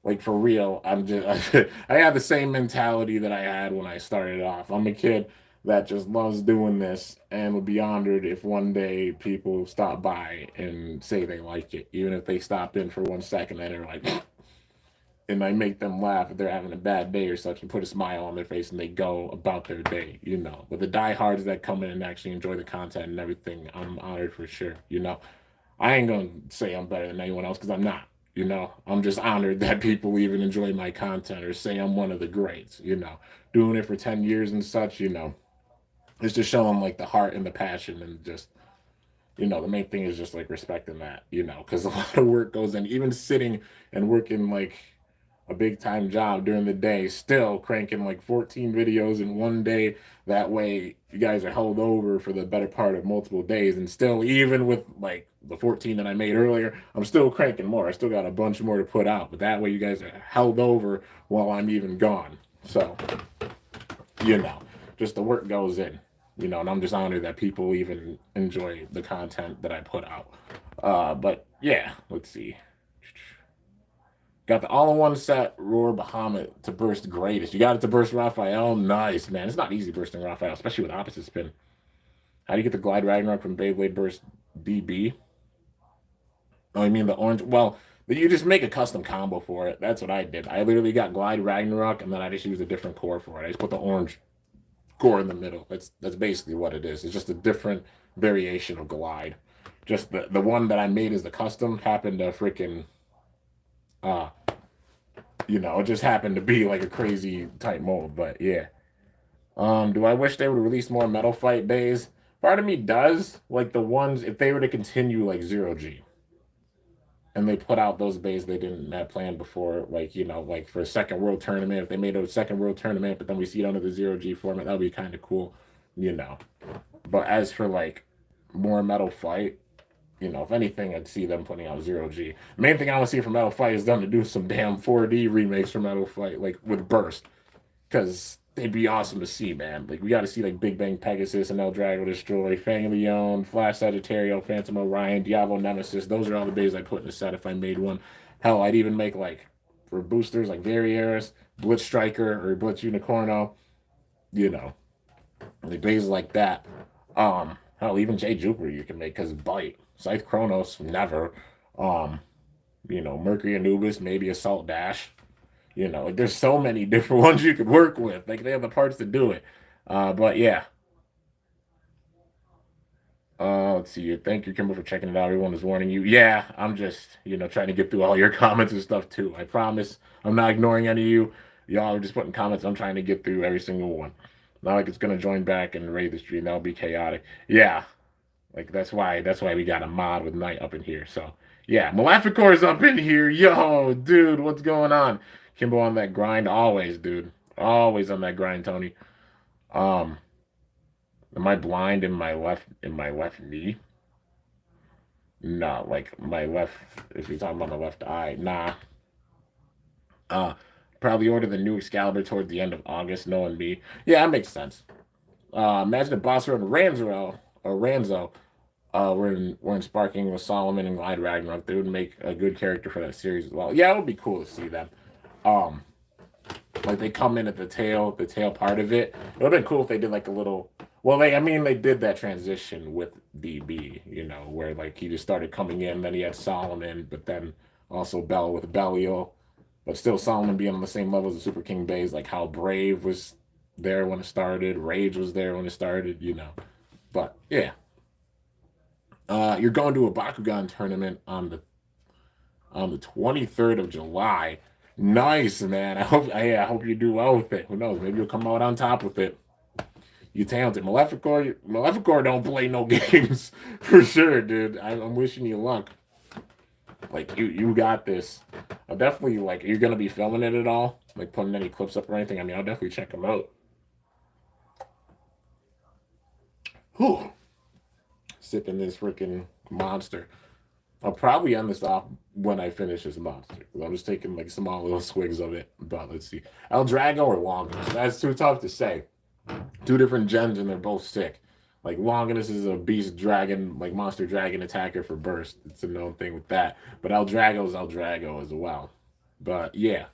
Like for real, I'm just I have the same mentality that I had when I started off. I'm a kid. that just loves doing this and would be honored if one day people stop by and say they like it, even if they stop in for 1 second and they're like, and I make them laugh if they're having a bad day or such and put a smile on their face and they go about their day, you know. But the diehards that come in and actually enjoy the content and everything, I'm honored for sure, you know. I ain't gonna say I'm better than anyone else because I'm not, you know. I'm just honored that people even enjoy my content or say I'm one of the greats, you know. Doing it for 10 years and such, you know. It's just showing like the heart and the passion and just, you know, the main thing is just like respecting that, you know, because a lot of work goes in, even sitting and working like a big time job during the day, still cranking like 14 videos in one day. That way, you guys are held over for the better part of multiple days. And still, even with like the 14 that I made earlier, I'm still cranking more. I still got a bunch more to put out. But that way, you guys are held over while I'm even gone. So, you know, just the work goes in, you know, and I'm just honored that people even enjoy the content that I put out. But yeah, let's see. Got the all-in-one set Roar Bahamut to burst greatest. You got it to burst Raphael. Nice, man. It's not easy bursting Raphael, especially with opposite spin. How do you get the Glide Ragnarok from Beyblade Burst DB? Oh, you mean the orange? Well, you just make a custom combo for it. That's what I did. I literally got Glide Ragnarok, and then I just used a different core for it. I just put the orange core in the middle. That's basically what it is. It's just a different variation of Glide. Just the one that I made as the custom happened to freaking uh you know, it just happened to be like a crazy type mold, but yeah. Do I wish they would release more Metal Fight bays? Part of me does. Like the ones if they were to continue like Zero G and they put out those bays they didn't have planned before, like you know, like for a second world tournament, if they made a second world tournament, but then we see it under the Zero G format, that would be kind of cool, you know. But as for like more Metal Fight, you know, if anything, I'd see them putting out Zero G. Main thing I want to see from Metal Fight is them to do some damn 4D remakes for Metal Fight, like with Burst, because they'd be awesome to see, man. Like we got to see like Big Bang Pegasus and El Drago Destroy, Fang Leon, Flash Sagittario, Phantom Orion, Diablo Nemesis. Those are all the bays I'd put in a set if I made one. Hell, I'd even make like for boosters like Varieris, Blitz Striker, or Blitz Unicorno. You know, like bays like that. Hell, even J Jupiter you can make because Bite, Scythe Chronos, never. Um, you know, Mercury Anubis, maybe Assault Dash. You know, like, there's so many different ones you could work with. Like they have the parts to do it. But yeah. Let's see. Thank you, Kimber, for checking it out. Everyone is warning you. Yeah, I'm just, you know, trying to get through all your comments and stuff too. I promise. I'm not ignoring any of you. Y'all are just putting comments. I'm trying to get through every single one. Not like it's gonna join back and raid the stream. That'll be chaotic. Yeah, like that's why we got a mod with Night up in here. So yeah, Maleficor's up in here. Yo, dude, what's going on? Kimbo on that grind, always, dude. Always on that grind, Tony. Um, am I blind in my left knee? No, like my left. If you're talking about my left eye, nah. Uh, probably order the new Excalibur toward the end of August, knowing me. Yeah, that makes sense. Imagine a boss run Ranzo or Ranzo. We're in Sparking with Solomon and Glide Ragnarok. They would make a good character for that series as well. Yeah, it would be cool to see them. Um, like they come in at the tail part of it. It would have been cool if they did like a little. Well, they did that transition with DB, you know, where like he just started coming in, then he had Solomon, but then also Bell with Belial, but still Solomon being on the same level as the Super King Bays, like how Brave was there when it started, Rage was there when it started, you know. But yeah, you're going to a Bakugan tournament on the 23rd of July. Nice, man. I hope you do well with it. Who knows? Maybe you'll come out on top with it. You talented. Maleficor don't play no games for sure, dude. I'm wishing you luck. Like you got this. I'll definitely like. You're gonna be filming it at all? Like putting any clips up or anything? I mean, I'll definitely check them out. Whew. Sipping this freaking monster. I'll probably end this off when I finish this monster. I'm just taking like small little swigs of it. But let's see. El Drago or Longinus? That's too tough to say. Two different gens and they're both sick. Like Longinus is a beast dragon, like monster dragon attacker for burst. It's a known thing with that. But El Drago is El Drago as well. But yeah.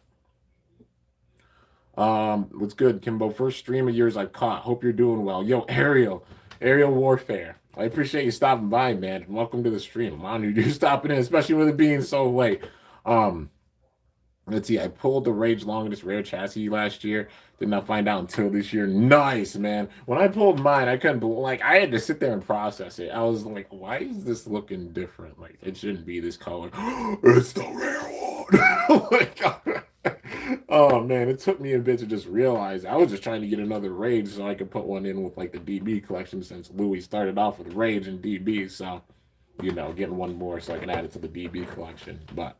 What's good, Kimbo? First stream of yours I caught. Hope you're doing well. Yo, Aerial Warfare. I appreciate you stopping by, man. Welcome to the stream. I'm honored you stopping in, especially with it being so late. Um, let's see. I pulled the Rage Longest Rare Chassis last year. Did not find out until this year. Nice, man. When I pulled mine, I couldn't like I had to sit there and process it. I was like, why is this looking different? Like it shouldn't be this color. It's the rare one. Like, oh man, it took me a bit to just realize I was just trying to get another Rage so I could put one in with like the DB collection since Louis started off with Rage and DB. So, getting one more so I can add it to the DB collection. But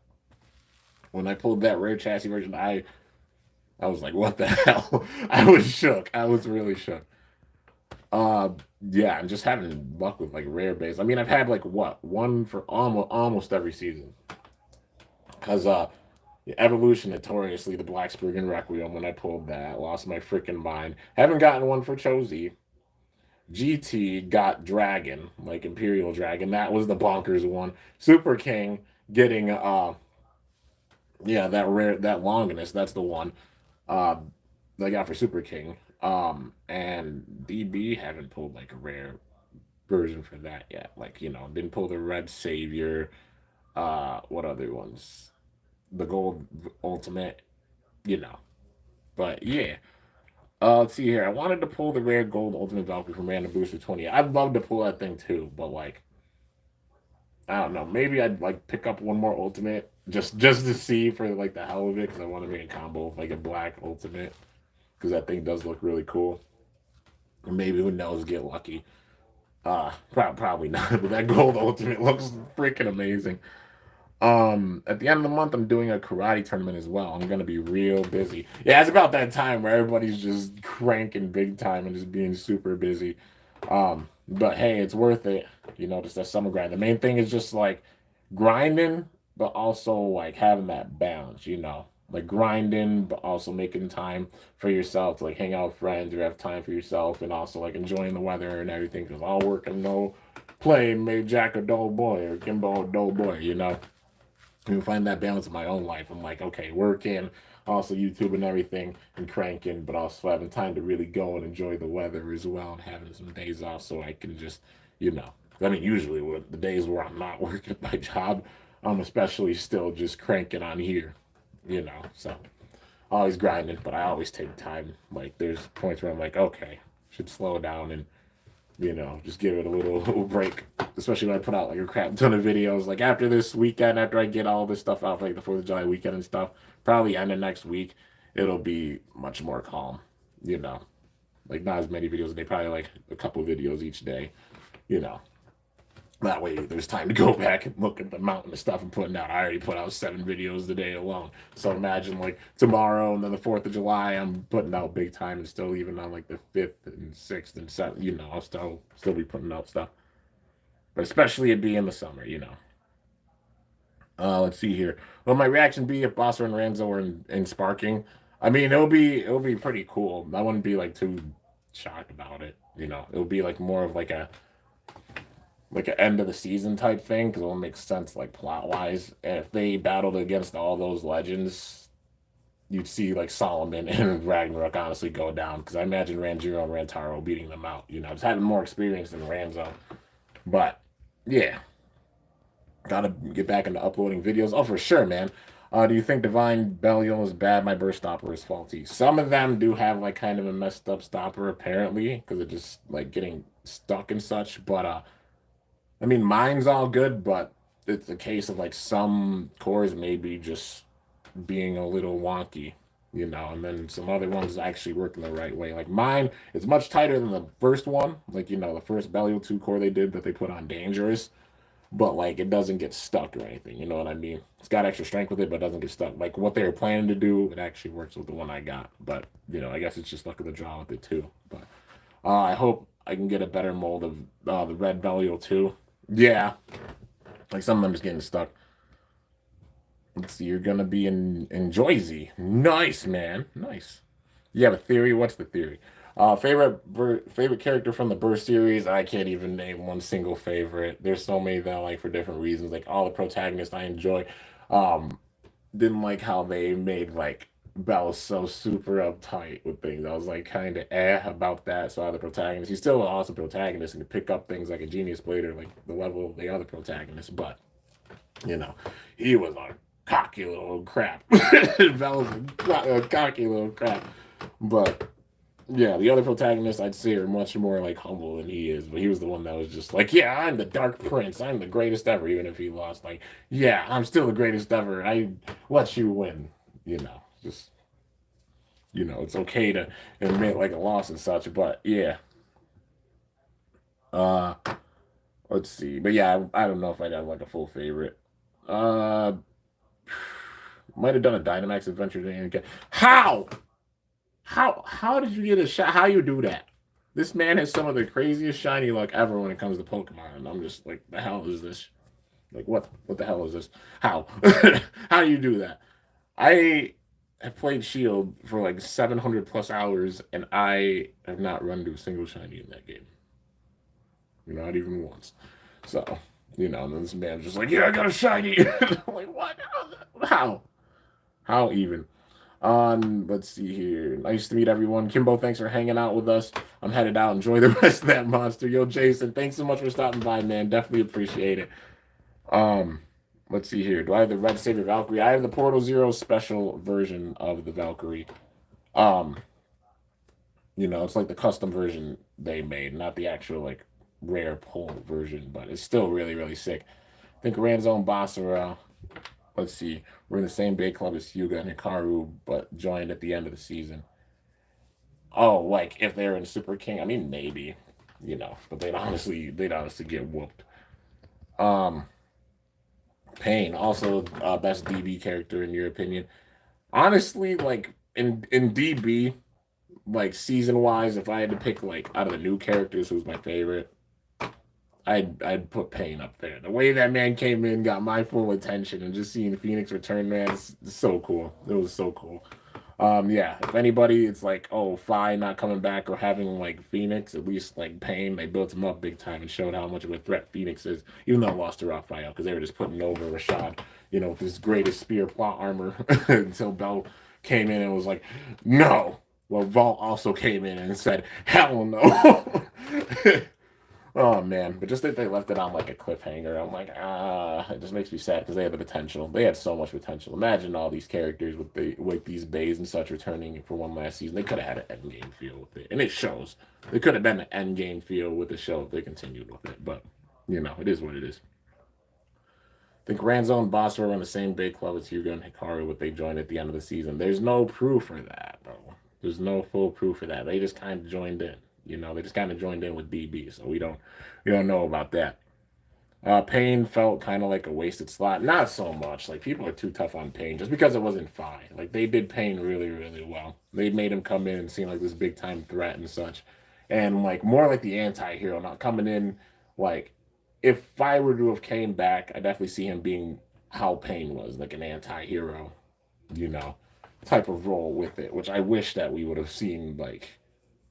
when I pulled that rare chassis version, I was like, what the hell? I was shook. I was really shook. Uh yeah, I'm just having luck with like rare base. I mean, I've had like what one for almost every season. Cause Evolution notoriously the Black Spriggan Requiem when I pulled that, lost my freaking mind. Haven't gotten one for Chosi. GT got Dragon, like Imperial Dragon. That was the bonkers one. Super King getting yeah, that Longinus, that's the one. Uh I got for Super King. And DB haven't pulled like a rare version for that yet. Like, didn't pull the Red Savior. What other ones? The Gold Ultimate, you know. But yeah. Let's see here. I wanted to pull the rare gold ultimate Valkyrie from Random Booster 20. I'd love to pull that thing too, but like I don't know. Maybe I'd like pick up one more ultimate just to see for like the hell of it because I want to make a combo with like a black ultimate because that thing does look really cool. And maybe who knows, get lucky. Probably not, but that gold ultimate looks freaking amazing. At the end of the month, I'm doing a karate tournament as well. I'm gonna be real busy. Yeah, it's about that time where everybody's just cranking big time and just being super busy. But hey, it's worth it. Just that summer grind. The main thing is just like grinding, but also like having that balance. Like grinding, but also making time for yourself to like hang out with friends or have time for yourself, and also like enjoying the weather and everything. Because all work and no play made Jack a dull boy or Kimbo a dull boy. And find that balance in my own life. I'm like, okay, working, also YouTube and everything, and cranking, but also having time to really go and enjoy the weather as well, and having some days off so I can just, you know, I mean, usually with the days where I'm not working at my job, I'm especially still just cranking on here. So always grinding, but I always take time. Like there's points where I'm like, okay, should slow down and just give it a little break. Especially when I put out like a crap ton of videos. Like after this weekend, after I get all this stuff out, like the 4th of July weekend and stuff, probably end of next week, it'll be much more calm. You know, like not as many videos a day, probably like a couple of videos each day. You know, that way there's time to go back and look at the mountain of stuff I'm putting out. I already put out 7 videos a day alone. So imagine like tomorrow and then the 4th of July, I'm putting out big time and still even on like the 5th and 6th and 7th, I'll still be putting out stuff. But especially it be in the summer. Let's see here. Will my reaction be if Boss and Ranzo are in sparking? I mean, it'll be pretty cool. I wouldn't be like too shocked about it. It'll be like more of like an end of the season type thing because it will make sense like plot wise. And if they battled against all those legends, you'd see like Solomon and Ragnarok honestly go down because I imagine Ranjiro and Rantaro beating them out. Just having more experience than Ranzo, but yeah, gotta get back into uploading videos. Oh, for sure, man. Do you think Divine Belial is bad? My burst stopper is faulty. Some of them do have like kind of a messed up stopper apparently because it just like getting stuck and such. But I mean, mine's all good, but it's a case of like some cores maybe just being a little wonky, and then some other ones actually working the right way. Like mine, it's much tighter than the first one. Like, the first Belial 2 core they did that they put on Dangerous, but like it doesn't get stuck or anything. You know what I mean? It's got extra strength with it, but it doesn't get stuck. Like what they were planning to do, it actually works with the one I got. But, I guess it's just luck of the draw with it too. But I hope I can get a better mold of the Red Belial too. Yeah, like some of them just getting stuck. Let's see, you're gonna be in Joyzy. Nice, man. Nice. You have a theory? What's the theory? Favorite character from the Burst series? I can't even name one single favorite. There's so many that I like for different reasons. Like all the protagonists I enjoy. Um, didn't like how they made like Bell was so super uptight with things. I was like kind of about that. So the protagonist, he's still an awesome protagonist and can pick up things like a genius blade or like the level of the other protagonist. But you know, he was a cocky little crap. Bell was a cocky little crap. But yeah, the other protagonists I'd say are much more like humble than he is. But he was the one that was just like, yeah, I'm the Dark Prince. I'm the greatest ever, even if he lost. Like, yeah, I'm still the greatest ever. I let you win. You know, just it's okay to admit like a loss and such, but yeah. Uh let's see. But yeah, I don't know if I'd have like a full favorite. Uh might have done a Dynamax adventure thing. How? How did you get a shot? How you do that? This man has some of the craziest shiny luck ever when it comes to Pokemon. And I'm just like, the hell is this? Like what the hell is this? How? How do you do that? I have played Shield for like 700 plus hours, and I have not run to a single shiny in that game. Not even once. So, and then this man's just like, yeah, I got a shiny. I'm like, what? How? How even? Let's see here. Nice to meet everyone. Kimbo, thanks for hanging out with us. I'm headed out. Enjoy the rest of that monster. Yo, Jason, thanks so much for stopping by, man. Definitely appreciate it. Um, let's see here. Do I have the Red Saber Valkyrie? I have the Portal Zero special version of the Valkyrie. Um, it's like the custom version they made, not the actual like rare pull version, but it's still really, really sick. I think Ranzo and Boss are let's see, we're in the same day club as Hyuga and Hikaru, but joined at the end of the season. Oh, like if they're in Super King, I mean maybe, but they'd honestly get whooped. Um Pain, also best DB character in your opinion. Honestly, like in DB, like season wise, if I had to pick like out of the new characters who's my favorite, I'd put Pain up there. The way that man came in got my full attention, and just seeing Phoenix return, man, it's so cool. It was so cool. Yeah, if anybody, it's like, oh, Fi not coming back or having like Phoenix, at least like Pain, they built him up big time and showed how much of a threat Phoenix is, even though I lost to Raphael because they were just putting over Rashad, with his greatest spear plot armor until Bell came in and was like, no. Well, Vault also came in and said, hell no. Oh man, but just that they left it on like a cliffhanger. I'm like, it just makes me sad because they had the potential. They had so much potential. Imagine all these characters with these bays and such returning for one last season. They could have had an end game feel with it, and it shows. It could have been an end game feel with the show if they continued with it. But it is what it is. I think Ranzo and Boss were on the same big club as Hugo and Hikaru, but they joined at the end of the season. There's no proof for that, though. There's no full proof for that. They just kind of joined in. They just kind of joined in with DB, so we don't know about that. Pain felt kind of like a wasted slot. Not so much. Like people are too tough on Pain just because it wasn't fine. Like they did Pain really, really well. They made him come in and seem like this big time threat and such, and like more like the anti-hero, not coming in like if I were to have came back, I definitely see him being how Pain was, like an anti-hero, you know, type of role with it, which I wish that we would have seen like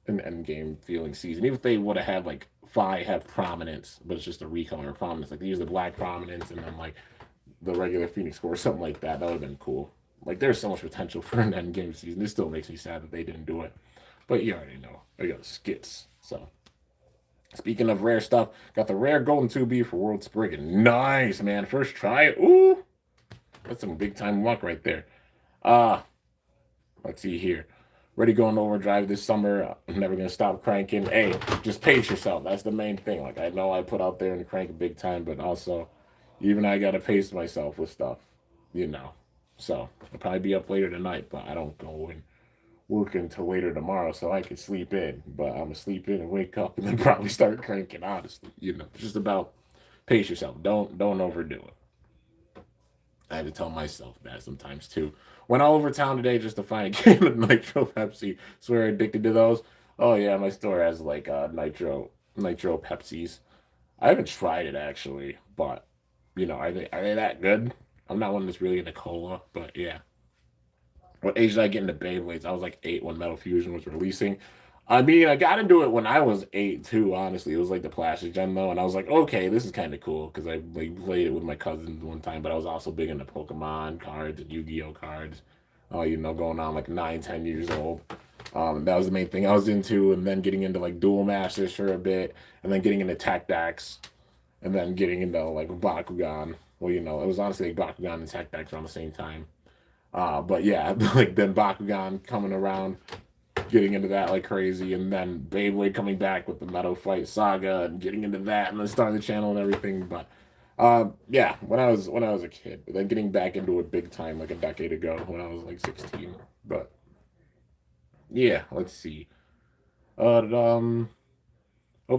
an end game feeling season. Even if they would have had like Fi have prominence, but it's just a recolor of prominence. Like they use the black prominence and then like the regular Phoenix score or something like that. That would have been cool. Like there's so much potential for an end game season. It still makes me sad that they didn't do it. But you already know. I got skits. So speaking of rare stuff, got the rare golden 2B for World Spriggan. Nice, man. First try. Ooh. That's some big time luck right there. Uh, let's see here. Ready going overdrive this summer. I'm never gonna stop cranking. Hey, just pace yourself. That's the main thing. Like I know I put out there and crank big time, but also even I gotta pace myself with stuff, you know. So I'll probably be up later tonight, but I don't go and work until later tomorrow, so I can sleep in. But I'm gonna sleep in and wake up and then probably start cranking. Honestly, it's just about pace yourself. Don't overdo it. I have to tell myself that sometimes too. Went all over town today just to find a can of Nitro Pepsi. Swear addicted to those. Oh yeah, my store has like Nitro Pepsis. I haven't tried it actually, but are they that good? I'm not one that's really into cola, but yeah. What age did I get into Beyblades? I was like 8 when Metal Fusion was releasing. I mean, I got into it when I was 8 too. Honestly, it was like the plastic gen though, and I was like, okay, this is kind of cool because I like played it with my cousins one time. But I was also big into Pokemon cards and Yu-Gi-Oh cards. going on like 9, 10 years old. That was the main thing I was into, and then getting into like dual masters for a bit, and then getting into tech decks, and then getting into like Bakugan. Well, it was honestly like Bakugan and tech decks around the same time. But yeah, like then Bakugan coming around, getting into that like crazy, and then Beyblade coming back with the Metal Fight Saga and getting into that, and then starting the channel and everything. But yeah, when I was a kid, but then getting back into it big time like a decade ago when I was like 16. But yeah, let's see. Hope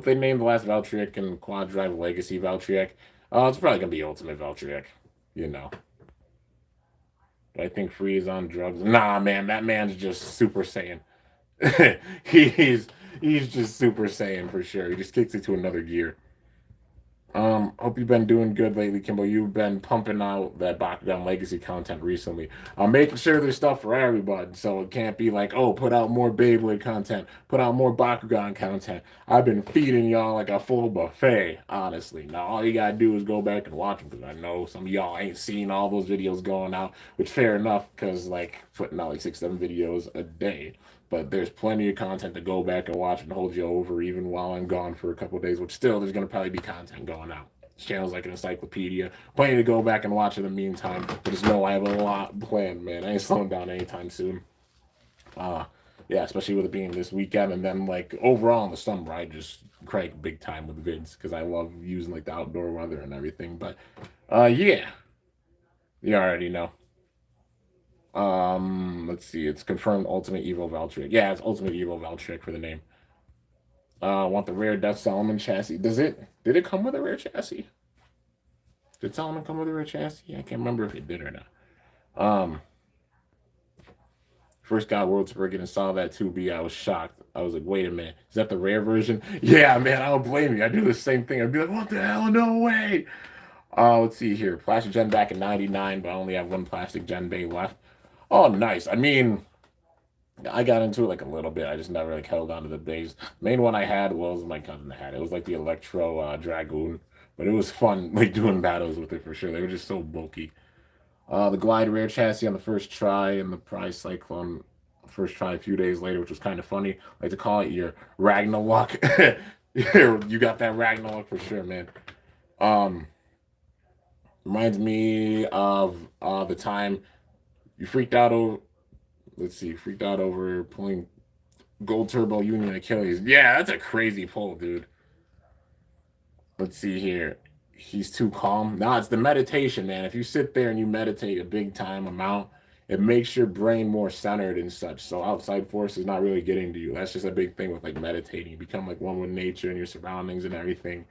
they name the last Valtryek and Quad Drive Legacy Valtryek. It's probably gonna be Ultimate Valtryek, you know. But I think Free is on drugs. Nah, man, that man's just Super Saiyan. he's he's just Super Saiyan for sure. He just kicks it to another gear. Hope you've been doing good lately, Kimbo. You've been pumping out that Bakugan Legacy content recently. I'm making sure there's stuff for everybody, so it can't be like, oh, put out more Beyblade content, put out more Bakugan content. I've been feeding y'all like a full buffet, honestly. Now all you gotta do is go back and watch them, because I know some of y'all ain't seen all those videos going out, which fair enough, because like putting out like 6, 7 videos a day. But there's plenty of content to go back and watch and hold you over even while I'm gone for a couple of days, which still there's going to probably be content going out. This channel's like an encyclopedia. Plenty to go back and watch in the meantime. But just know I have a lot planned, man. I ain't slowing down anytime soon. Yeah, especially with it being this weekend. And then like overall in the summer, I just crank big time with vids because I love using like the outdoor weather and everything. But yeah, you already know. Let's see. It's confirmed Ultimate Evil Valtryek. Yeah, it's Ultimate Evil Valtryek for the name. Want the rare Death Solomon chassis. Did it come with a rare chassis? Did Solomon come with a rare chassis? I can't remember if it did or not. Um, First got World Spurgeon and saw that 2B. I was shocked. I was like, wait a minute. Is that the rare version? Yeah, man, I don't blame you. I do the same thing. I'd be like, what the hell? No way. Let's see here. Plastic Gen back in 99, but I only have one Plastic Gen Bay left. Oh, nice. I mean, I got into it like a little bit. I just never like held on to the base. Main one I had was my cousin had. It was like the Electro Dragoon, but it was fun like doing battles with it for sure. They were just so bulky. The Glide rare chassis on the first try, and the Prize Cyclone first try a few days later, which was kind of funny. I like to call it your Ragnarok. You got that Ragnarok for sure, man. Um, Reminds me of the time you freaked out over. Let's see, freaked out over pulling Gold Turbo Union Achilles. Yeah, that's a crazy pull, dude. Let's see here. He's too calm. Nah, it's the meditation, man. If you sit there and you meditate a big time amount, it makes your brain more centered and such. So outside force is not really getting to you. That's just a big thing with like meditating. You become like one with nature and your surroundings and everything,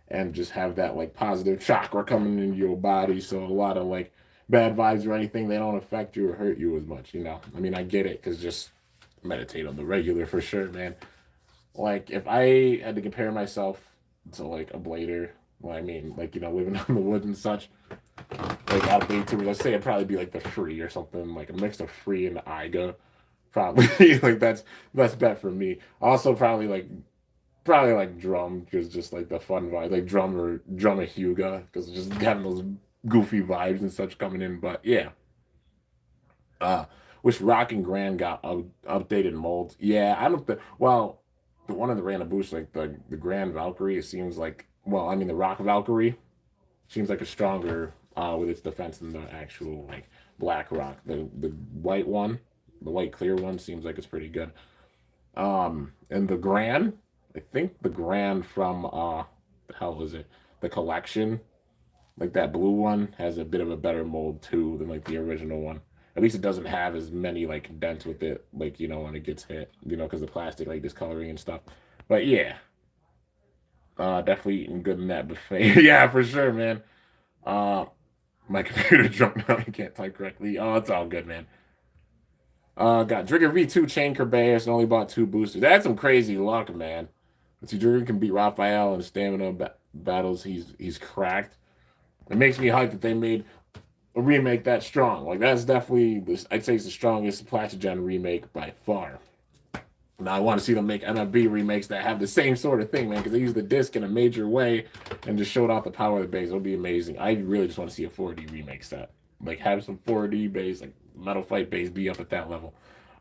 and just have that like positive chakra coming into your body. So a lot of like bad vibes or anything, they don't affect you or hurt you as much. I mean, I get it because just meditate on the regular for sure, man. Like if I had to compare myself to like a blader, well, I mean, like living on the woods and such, like out of bait let's say it'd probably be like the free or something, like a mix of free and Iga. Probably like that's best bet for me. Also probably like drum, because just like the fun vibe, like drum a Huga, because just having those goofy vibes and such coming in. But yeah, which Rock and Grand got updated molds. Yeah, I don't think. Well, the one of the random boosts, like the Grand Valkyrie, it seems like. Well, I mean the Rock Valkyrie seems like a stronger with its defense than the actual like Black Rock. The white one, the white clear one, seems like it's pretty good. And the Grand, I think the Grand from the hell is it? The collection, like that blue one, has a bit of a better mold too than like the original one. At least it doesn't have as many like dents with it, like when it gets hit, because the plastic like discoloring and stuff. But yeah, definitely eating good in that buffet. Yeah, for sure, man. Uh, my computer jumped out. I can't type correctly. Oh, it's all good, man. Got Trigger V2 Chain Kerbeus and only bought 2 boosters. That's some crazy luck, man. Let's see, Trigger can beat Raphael in stamina battles. He's cracked. It makes me hyped that they made a remake that strong. Like that's definitely this. I'd say it's the strongest Plastigen remake by far. Now I want to see them make MFB remakes that have the same sort of thing, man, because they use the disc in a major way and just showed off the power of the base. It'll be amazing. I really just want to see a 4D remake set. like have some 4D base, like Metal Fight base be up at that level.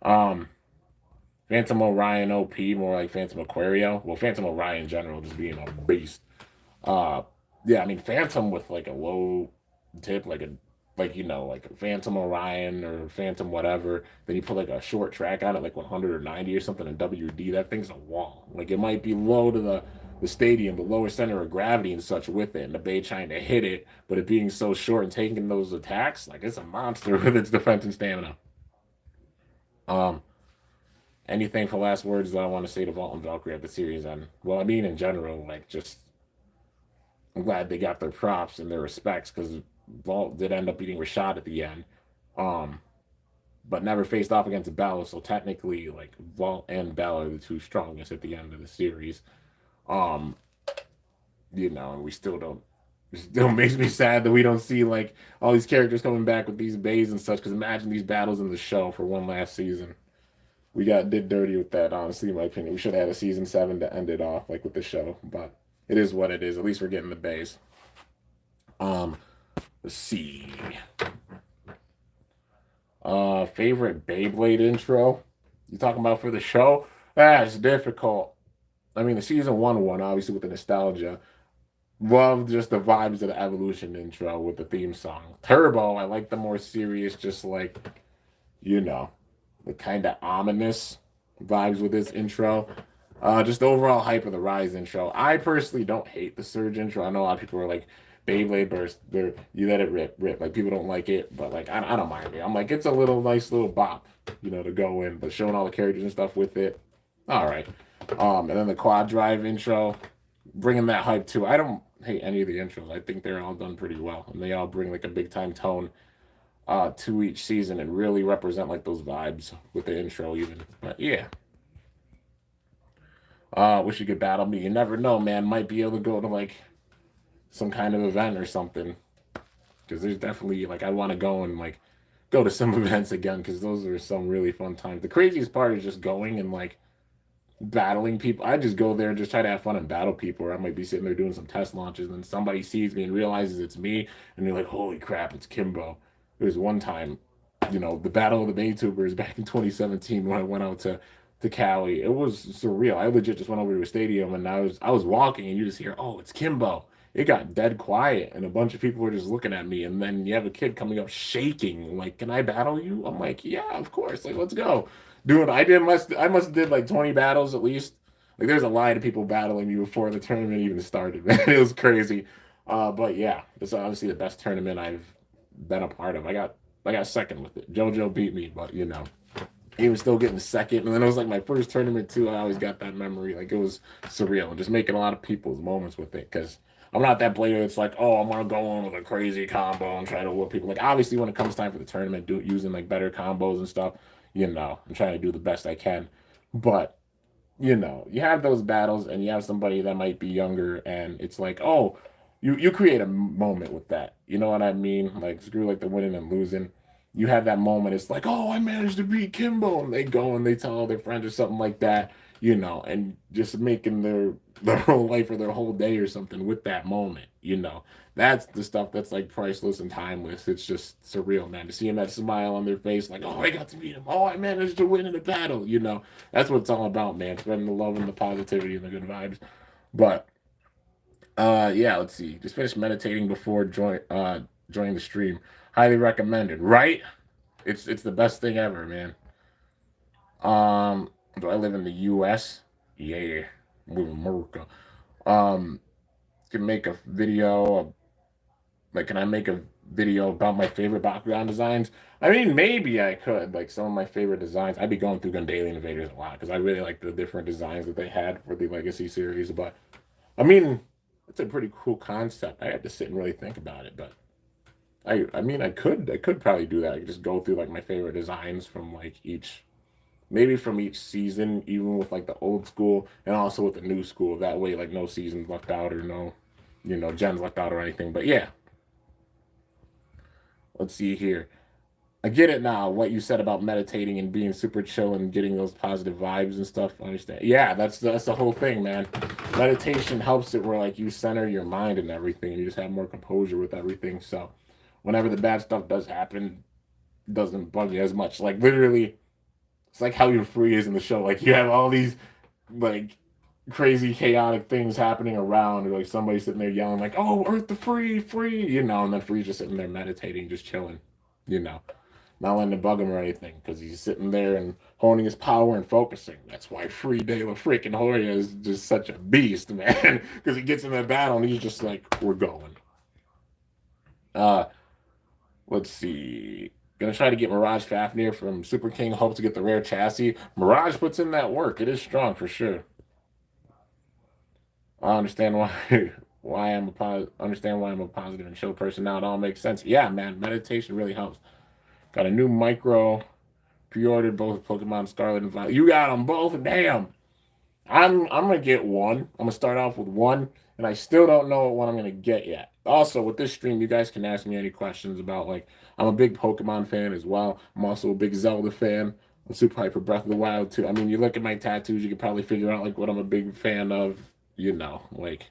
Um, Phantom Orion OP, more like Phantom Aquario. Well, Phantom Orion in general just being a beast. Uh, yeah, I mean Phantom with like a low tip, like like a Phantom Orion or Phantom whatever. Then you put like a short track on it, like 100 or 90 or something in WD. That thing's a wall. Like it might be low to the stadium, the lower center of gravity and such with it, and the Bay trying to hit it, but it being so short and taking those attacks, like it's a monster with its defense and stamina. Um, Anything for last words that I want to say to Vault and Valkyrie at the series end? Well, I mean in general, like just I'm glad they got their props and their respects because Vault did end up beating Rashad at the end, um, but never faced off against Bell. So technically, like Vault and Bell are the two strongest at the end of the series. Um, and we still don't. It still makes me sad that we don't see like all these characters coming back with these bays and such. Because imagine these battles in the show for one last season. We got did dirty with that, honestly, in my opinion. We should have had a season 7 to end it off, like with the show. But it is what it is. At least we're getting the bays. Um, let's see. Favorite Beyblade intro? You talking about for the show? That's difficult. I mean, the season one, obviously with the nostalgia. Love just the vibes of the Evolution intro with the theme song. Turbo, I like the more serious, just like you know, the kind of ominous vibes with this intro. Just the overall hype of the Rise intro. I personally don't hate the Surge intro. I know a lot of people are like Beyblade Burst. You let it rip. Like people don't like it, but like I don't mind it. I'm like it's a little nice little bop, to go in. But showing all the characters and stuff with it, all right. And then the Quad Drive intro, bringing that hype too. I don't hate any of the intros. I think they're all done pretty well, and they all bring like a big time tone to each season and really represent like those vibes with the intro even. But yeah. Wish you could battle me. You never know, man. Might be able to go to like some kind of event or something. Because there's definitely like I want to go and like go to some events again because those are some really fun times. The craziest part is just going and like battling people. I just go there and just try to have fun and battle people. Or I might be sitting there doing some test launches and then somebody sees me and realizes it's me and you're like, holy crap, it's Kimbo. There was one time, the Battle of the Maytubers back in 2017 when I went out to Cali. It was surreal. I legit just went over to a stadium and I was walking and you just hear, oh, it's Kimbo. It got dead quiet and a bunch of people were just looking at me and then you have a kid coming up shaking like, can I battle you? I'm like, yeah, of course. Like, let's go. Dude, I must have did like 20 battles at least. Like there's a line of people battling me before the tournament even started, man. It was crazy. But yeah, it's honestly the best tournament I've been a part of. I got second with it. JoJo beat me, but he was still getting second. And then it was like my first tournament too. I always got that memory. Like it was surreal and just making a lot of people's moments with it because I'm not that player that's like, oh, I'm gonna go on with a crazy combo and try to whoop people. Like obviously when it comes time for the tournament, using like better combos and stuff, I'm trying to do the best I can. But you have those battles and you have somebody that might be younger and it's like, oh, you create a moment with that. You know what I mean? Like screw like the winning and losing. You have that moment. It's like, oh, I managed to beat Kimbo, and they go and they tell all their friends or something like that, and just making their whole life or their whole day or something with that moment. That's the stuff that's like priceless and timeless. It's just surreal, man. To see that smile on their face, like, oh, I got to meet him. Oh, I managed to win in a battle. That's what it's all about, man. Spreading the love and the positivity and the good vibes. But yeah, let's see. Just finished meditating before joining the stream. Highly recommended, right? It's the best thing ever, man. Do I live in the US? Yeah, I live in America. Um, can make a video. Like, can I make a video about my favorite Bakugan designs? I mean, maybe I could. Like, some of my favorite designs. I'd be going through Gundalian Invaders a lot because I really like the different designs that they had for the Legacy series. But I mean, it's a pretty cool concept. I had to sit and really think about it, but I mean I could probably do that. I could just go through like my favorite designs from like maybe from each season, even with like the old school and also with the new school. That way like no seasons left out or no, gens left out or anything. But yeah, let's see here. I get it now, what you said about meditating and being super chill and getting those positive vibes and stuff. I understand. Yeah, that's the whole thing, man. Meditation helps it where like you center your mind and everything and you just have more composure with everything. So whenever the bad stuff does happen, it doesn't bug you as much. Like literally, it's like how your free is in the show. Like you have all these like crazy chaotic things happening around, or like somebody sitting there yelling like, "Oh, Earth the free, free," and then Free's just sitting there meditating, just chilling, you know, not letting it bug him or anything, because he's sitting there and honing his power and focusing. That's why Free De La freaking Hoya is just such a beast, man, because he gets in that battle and he's just like, "We're going." Uh, let's see. Gonna try to get Mirage Fafnir from Super King. Hope to get the rare chassis. Mirage puts in that work. It is strong for sure. I understand why understand why I'm a positive and chill person now. It all makes sense. Yeah, man, meditation really helps. Got a new micro pre-ordered both Pokemon Scarlet and Violet. You got them both. Damn. I'm gonna get one. I'm gonna start off with one, and I still don't know what I'm gonna get yet. Also, with this stream, you guys can ask me any questions about like I'm a big Pokemon fan as well. I'm also a big Zelda fan. I'm super hyper Breath of the Wild too. I mean, you look at my tattoos, you can probably figure out like what I'm a big fan of. Like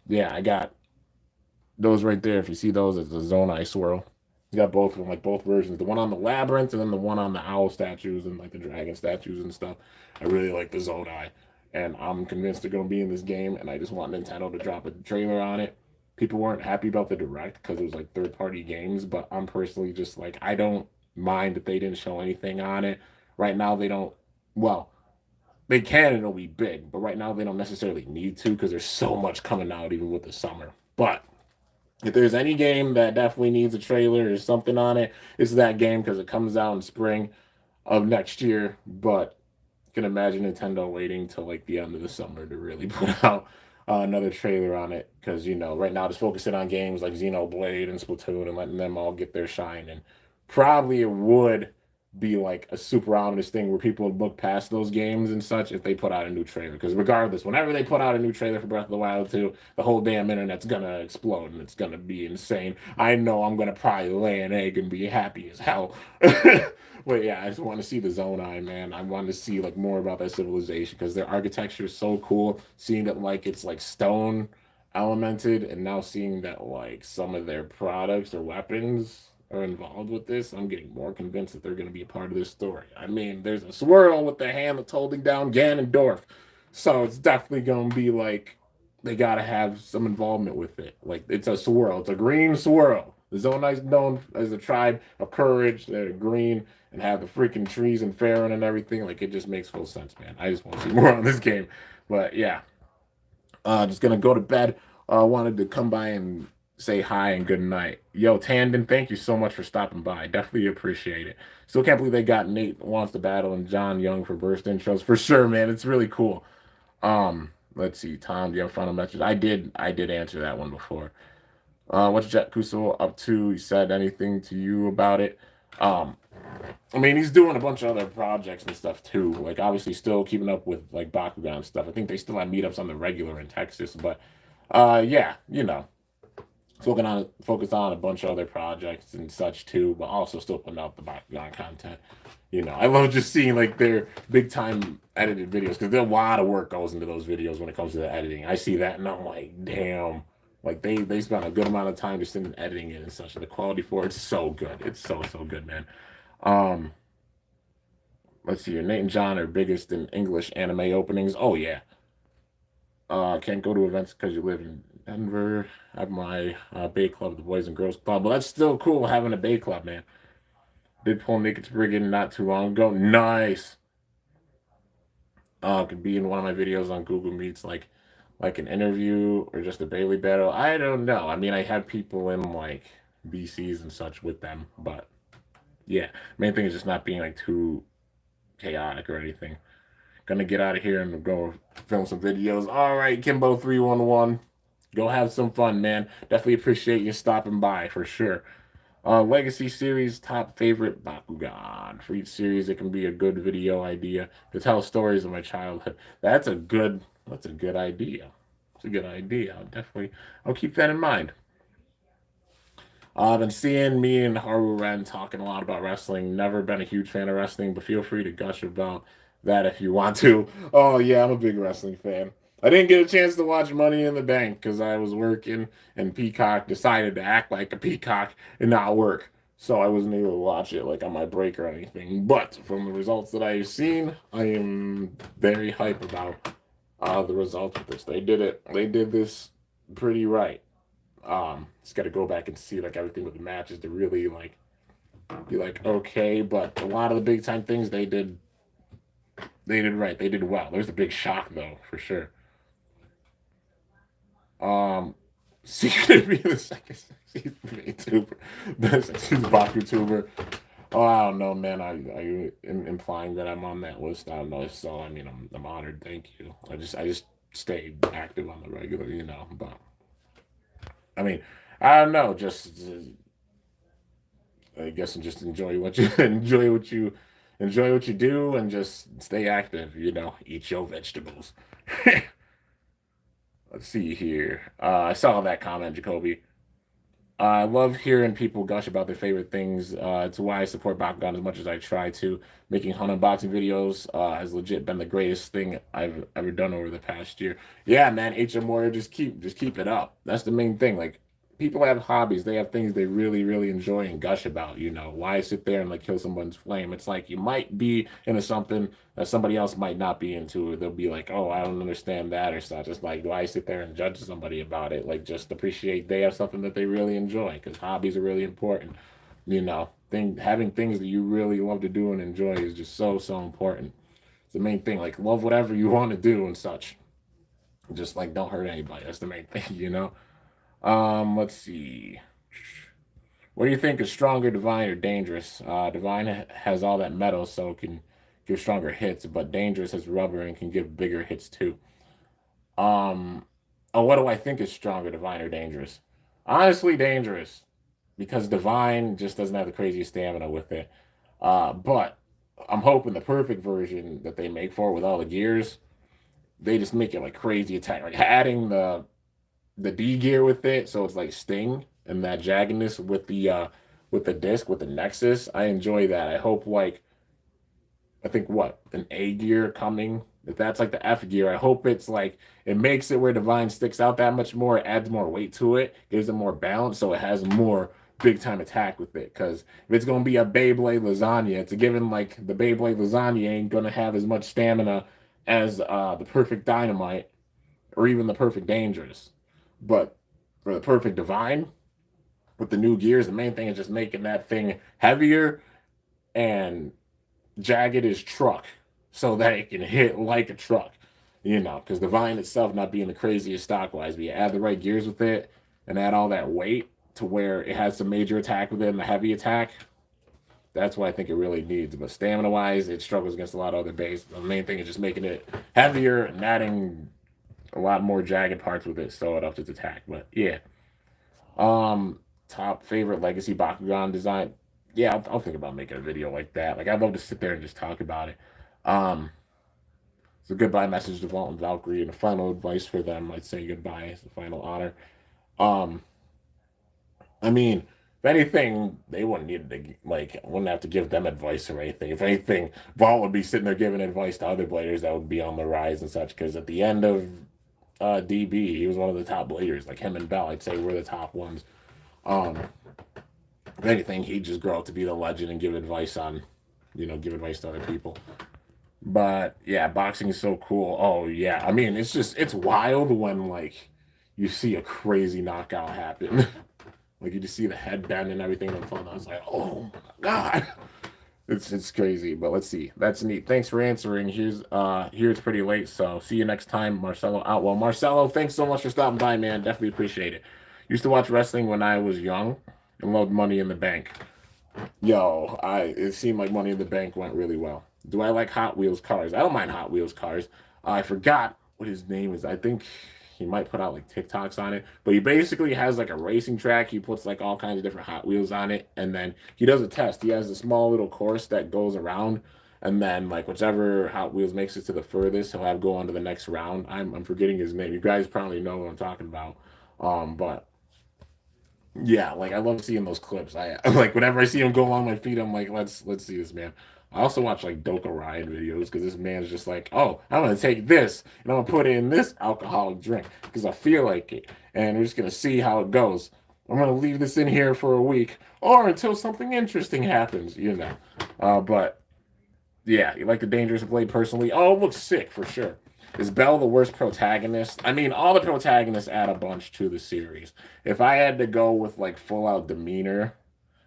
yeah, I got those right there. If you see those, it's the Zonai swirl. You got both of them, like both versions. The one on the labyrinth and then the one on the owl statues and like the dragon statues and stuff. I really like the Zonai. And I'm convinced they're gonna be in this game, and I just want Nintendo to drop a trailer on it. People weren't happy about the direct because it was like third-party games, but I'm personally just like I don't mind that they didn't show anything on it. Right now they don't well, they can and it'll be big, but right now they don't necessarily need to because there's so much coming out even with the summer. But if there's any game that definitely needs a trailer or something on it, it's that game because it comes out in spring of next year. But you can imagine Nintendo waiting till like the end of the summer to really put out another trailer on it because right now just focusing on games like Xenoblade and Splatoon and letting them all get their shine. And probably it would be like a super ominous thing where people would look past those games and such if they put out a new trailer. Because regardless, whenever they put out a new trailer for Breath of the Wild 2, the whole damn internet's gonna explode and it's gonna be insane. I know I'm gonna probably lay an egg and be happy as hell. But yeah, I just want to see the Zonai, man. I want to see like more about that civilization because their architecture is so cool. Seeing that like it's like stone elemented, and now seeing that like some of their products or weapons are involved with this, I'm getting more convinced that they're going to be a part of this story. I mean, there's a swirl with the hand that's holding down Ganondorf, so it's definitely going to be like they got to have some involvement with it. Like it's a swirl, it's a green swirl. The Zonai's known as a tribe of courage. They're green and have the freaking trees and Farron and everything. Like it just makes full sense, man. I just want to see more on this game. But yeah, just gonna go to bed. Wanted to come by and say hi and good night. Yo, Tandon, thank you so much for stopping by. Definitely appreciate it. Still can't believe they got Nate Wants to Battle and John Young for burst intros. For sure, man. It's really cool. Let's see, Tom, do you have a final message? I did answer that one before. What's Jet Kuso up to? He said anything to you about it? Um, I mean, he's doing a bunch of other projects and stuff too. Like, obviously, still keeping up with like Bakugan stuff. I think they still have meetups on the regular in Texas, but yeah, focus on a bunch of other projects and such too, but also still putting out the Bakugan content. I love just seeing like their big time edited videos because a lot of work goes into those videos when it comes to the editing. I see that and I'm like, damn. Like they spent a good amount of time just in editing it and such. And the quality for it's so good. It's so good, man. Um, let's see. Nate and John are biggest in English anime openings. Oh yeah. Can't go to events because you live in Denver. I have my Bay Club, the Boys and Girls Club. But that's still cool having a Bay Club, man. Did pull Naked Spriggan not too long ago. Nice. Could be in one of my videos on Google Meets, like an interview or just a Beyblade battle. I don't know. I mean, I had people in like BCs and such with them, but yeah, main thing is just not being like too chaotic or anything. Gonna get out of here and go film some videos. All right, Kimbo 311. Go have some fun, man. Definitely appreciate you stopping by for sure. Legacy series, top favorite Bakugan. For each series, it can be a good video idea to tell stories of my childhood. That's a good idea. It's a good idea. I'll keep that in mind. I've been seeing me and Haru Ren talking a lot about wrestling. Never been a huge fan of wrestling, but feel free to gush about that if you want to. Oh yeah, I'm a big wrestling fan. I didn't get a chance to watch Money in the Bank because I was working, and Peacock decided to act like a peacock and not work. So I wasn't able to watch it like on my break or anything. But from the results that I've seen, I am very hype about the results of this. They did it. They did this pretty right. Just got to go back and see like everything with the matches to really like be like okay. But a lot of the big time things they did right. They did well. There's a big shock though for sure. Um, Secret to be the second sexiest VTuber, the sexiest BakuTuber. Oh, I don't know, man. Are you implying that I'm on that list? I don't know. If so, I mean, I'm honored. Thank you. I just stay active on the regular, you know. But I mean, I don't know. Just I guess and just enjoy what you enjoy what you do, and just stay active. You know, eat your vegetables. Let's see here. I saw that comment, Jacoby. I love hearing people gush about their favorite things. It's why I support Bakugan as much as I try to. Making hunt unboxing videos has legit been the greatest thing I've ever done over the past year. Yeah, man, HM Warrior, just keep it up. That's the main thing. Like people have hobbies, they have things they really, really enjoy and gush about. You know, why sit there and like kill someone's flame? It's like you might be into something that somebody else might not be into. They'll be like, "Oh, I don't understand that," or such. It's like, why sit there and judge somebody about it? Like, just appreciate they have something that they really enjoy because hobbies are really important. You know, having things that you really love to do and enjoy is just so important. It's the main thing. Like, love whatever you want to do and such. Just like don't hurt anybody. That's the main thing. You know. Let's see. What do you think is stronger, Divine or Dangerous? Divine has all that metal, so it can give stronger hits, but Dangerous has rubber and can give bigger hits too. Um, oh, what do I think is stronger, Divine or Dangerous? Honestly, Dangerous, because Divine just doesn't have the crazy stamina with it. But I'm hoping the perfect version that they make for it with all the gears, they just make it like crazy attack, like adding the D gear with it, so it's like Sting and that jaggedness with the disc with the Nexus. I enjoy that. I hope like I think what an A gear coming. If that's like the F gear, I hope it's like it makes it where Divine sticks out that much more, adds more weight to it, gives it more balance, so it has more big time attack with it. Because if it's gonna be a Beyblade lasagna, it's a given like the Beyblade lasagna ain't gonna have as much stamina as the perfect dynamite or even the perfect dangerous. But for the perfect divine with the new gears, the main thing is just making that thing heavier and jagged as truck so that it can hit like a truck, you know, because the vine itself not being the craziest stock wise, but you add the right gears with it and add all that weight to where it has some major attack with it and the heavy attack. That's what I think it really needs. But stamina wise, it struggles against a lot of other bases. The main thing is just making it heavier and adding a lot more jagged parts with it so it ups its attack. But yeah. Top favorite legacy Bakugan design. Yeah, I'll think about making a video like that. Like I'd love to sit there and just talk about it. Um, it's a goodbye message to Vault and Valkyrie, and a final advice for them. I'd say goodbye as the final honor. Um, I mean, if anything, they wouldn't need to like wouldn't have to give them advice or anything. If anything, Vault would be sitting there giving advice to other bladers that would be on the rise and such. Because at the end of DB, he was one of the top bladers. Like him and Bell, I'd say were the top ones. Um, if anything, he'd just grow up to be the legend and give advice on, you know, give advice to other people. But yeah, boxing is so cool. Oh yeah, I mean, it's wild when like you see a crazy knockout happen. Like you just see the head bend and everything unfold. I was like, oh my god, it's crazy. But let's see, that's neat. Thanks for answering. Here it's pretty late, so see you next time, Marcelo out. Well, Marcelo, thanks so much for stopping by, man. Definitely appreciate it. Used to watch wrestling when I was young and loved Money in the Bank. Yo, it seemed like Money in the Bank went really well. Do I like Hot Wheels cars? I don't mind Hot Wheels cars. I forgot what his name is. I think he might put out like TikToks on it, but he basically has like a racing track. He puts like all kinds of different Hot Wheels on it, and then he does a test. He has a small little course that goes around, and then like whichever Hot Wheels makes it to the furthest, he'll have go on to the next round. I'm forgetting his name. You guys probably know what I'm talking about. But yeah, like I love seeing those clips. I like whenever I see him go along my feet, I'm like, let's see this man. I also watch like Doka Ryan videos because this man's just like, oh, I'm gonna take this and I'm gonna put it in this alcoholic drink because I feel like it, and we're just gonna see how it goes. I'm gonna leave this in here for a week or until something interesting happens, you know. But yeah, you like the Dangerous Blade personally? Oh, it looks sick for sure. Is Belle the worst protagonist? I mean, all the protagonists add a bunch to the series. If I had to go with like full out demeanor,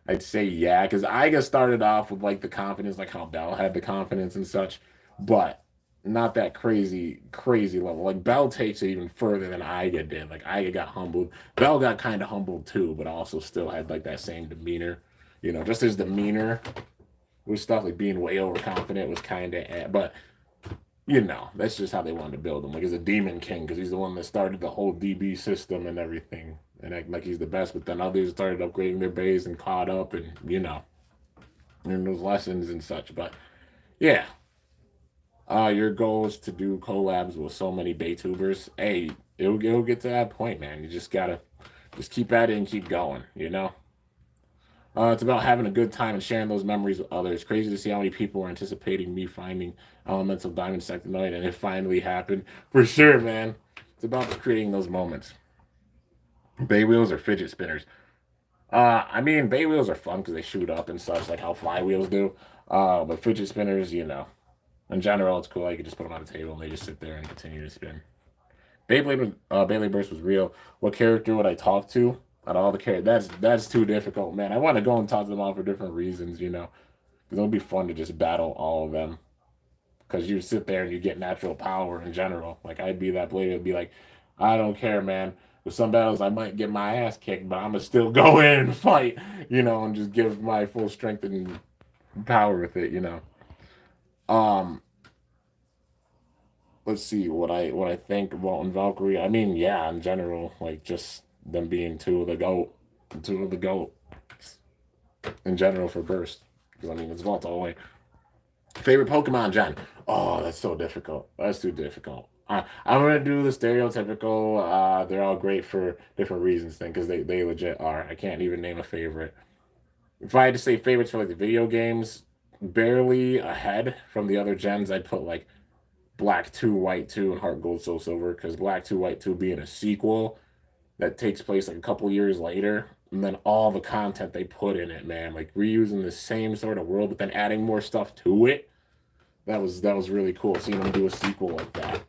I'd say yeah, because Iga started off with like the confidence, like how Belle had the confidence and such, but not that crazy level. Like Belle takes it even further than Iga did. Like Iga got humbled. Belle got kind of humbled too, but also still had like that same demeanor. You know, just his demeanor with stuff like being way overconfident was kind of, but you know, that's just how they wanted to build him. Like he's a demon king because he's the one that started the whole DB system and everything, and act like he's the best. But then others started upgrading their base and caught up, and you know, and those lessons and such. But yeah, your goal is to do collabs with so many Baytubers. Hey, it'll get to that point, man. You just gotta just keep at it and keep going. You know. It's about having a good time and sharing those memories with others. Crazy to see how many people are anticipating me finding elemental diamond sectonoid, and it finally happened. For sure, man. It's about creating those moments. Bay wheels or fidget spinners. I mean, bay wheels are fun because they shoot up and such, like how flywheels do. But fidget spinners, you know, in general, it's cool. You can just put them on the table and they just sit there and continue to spin. Beyblade Burst was real. What character would I talk to? Out of all the characters, that's too difficult, man. I want to go and talk to them all for different reasons, you know, because it would be fun to just battle all of them. Because you sit there and you get natural power in general. Like I'd be that blade, I'd be like, I don't care, man. With some battles, I might get my ass kicked, but I'm gonna still go in and fight, you know, and just give my full strength and power with it, you know. Um, let's see what I think about in Valkyrie. I mean, yeah, in general, like just them being two of the goat in general for burst. Because I mean, it's Vault all the way. Favorite Pokemon, John? Oh, that's so difficult. That's too difficult. I'm gonna do the stereotypical. They're all great for different reasons, thing because they legit are. I can't even name a favorite. If I had to say favorites for like the video games, barely ahead from the other gens, I'd put like Black 2, White 2, and Heart Gold Soul Silver because Black 2, White 2 being a sequel that takes place like a couple years later, and then all the content they put in it, man, like reusing the same sort of world, but then adding more stuff to it. That was really cool seeing them do a sequel like that.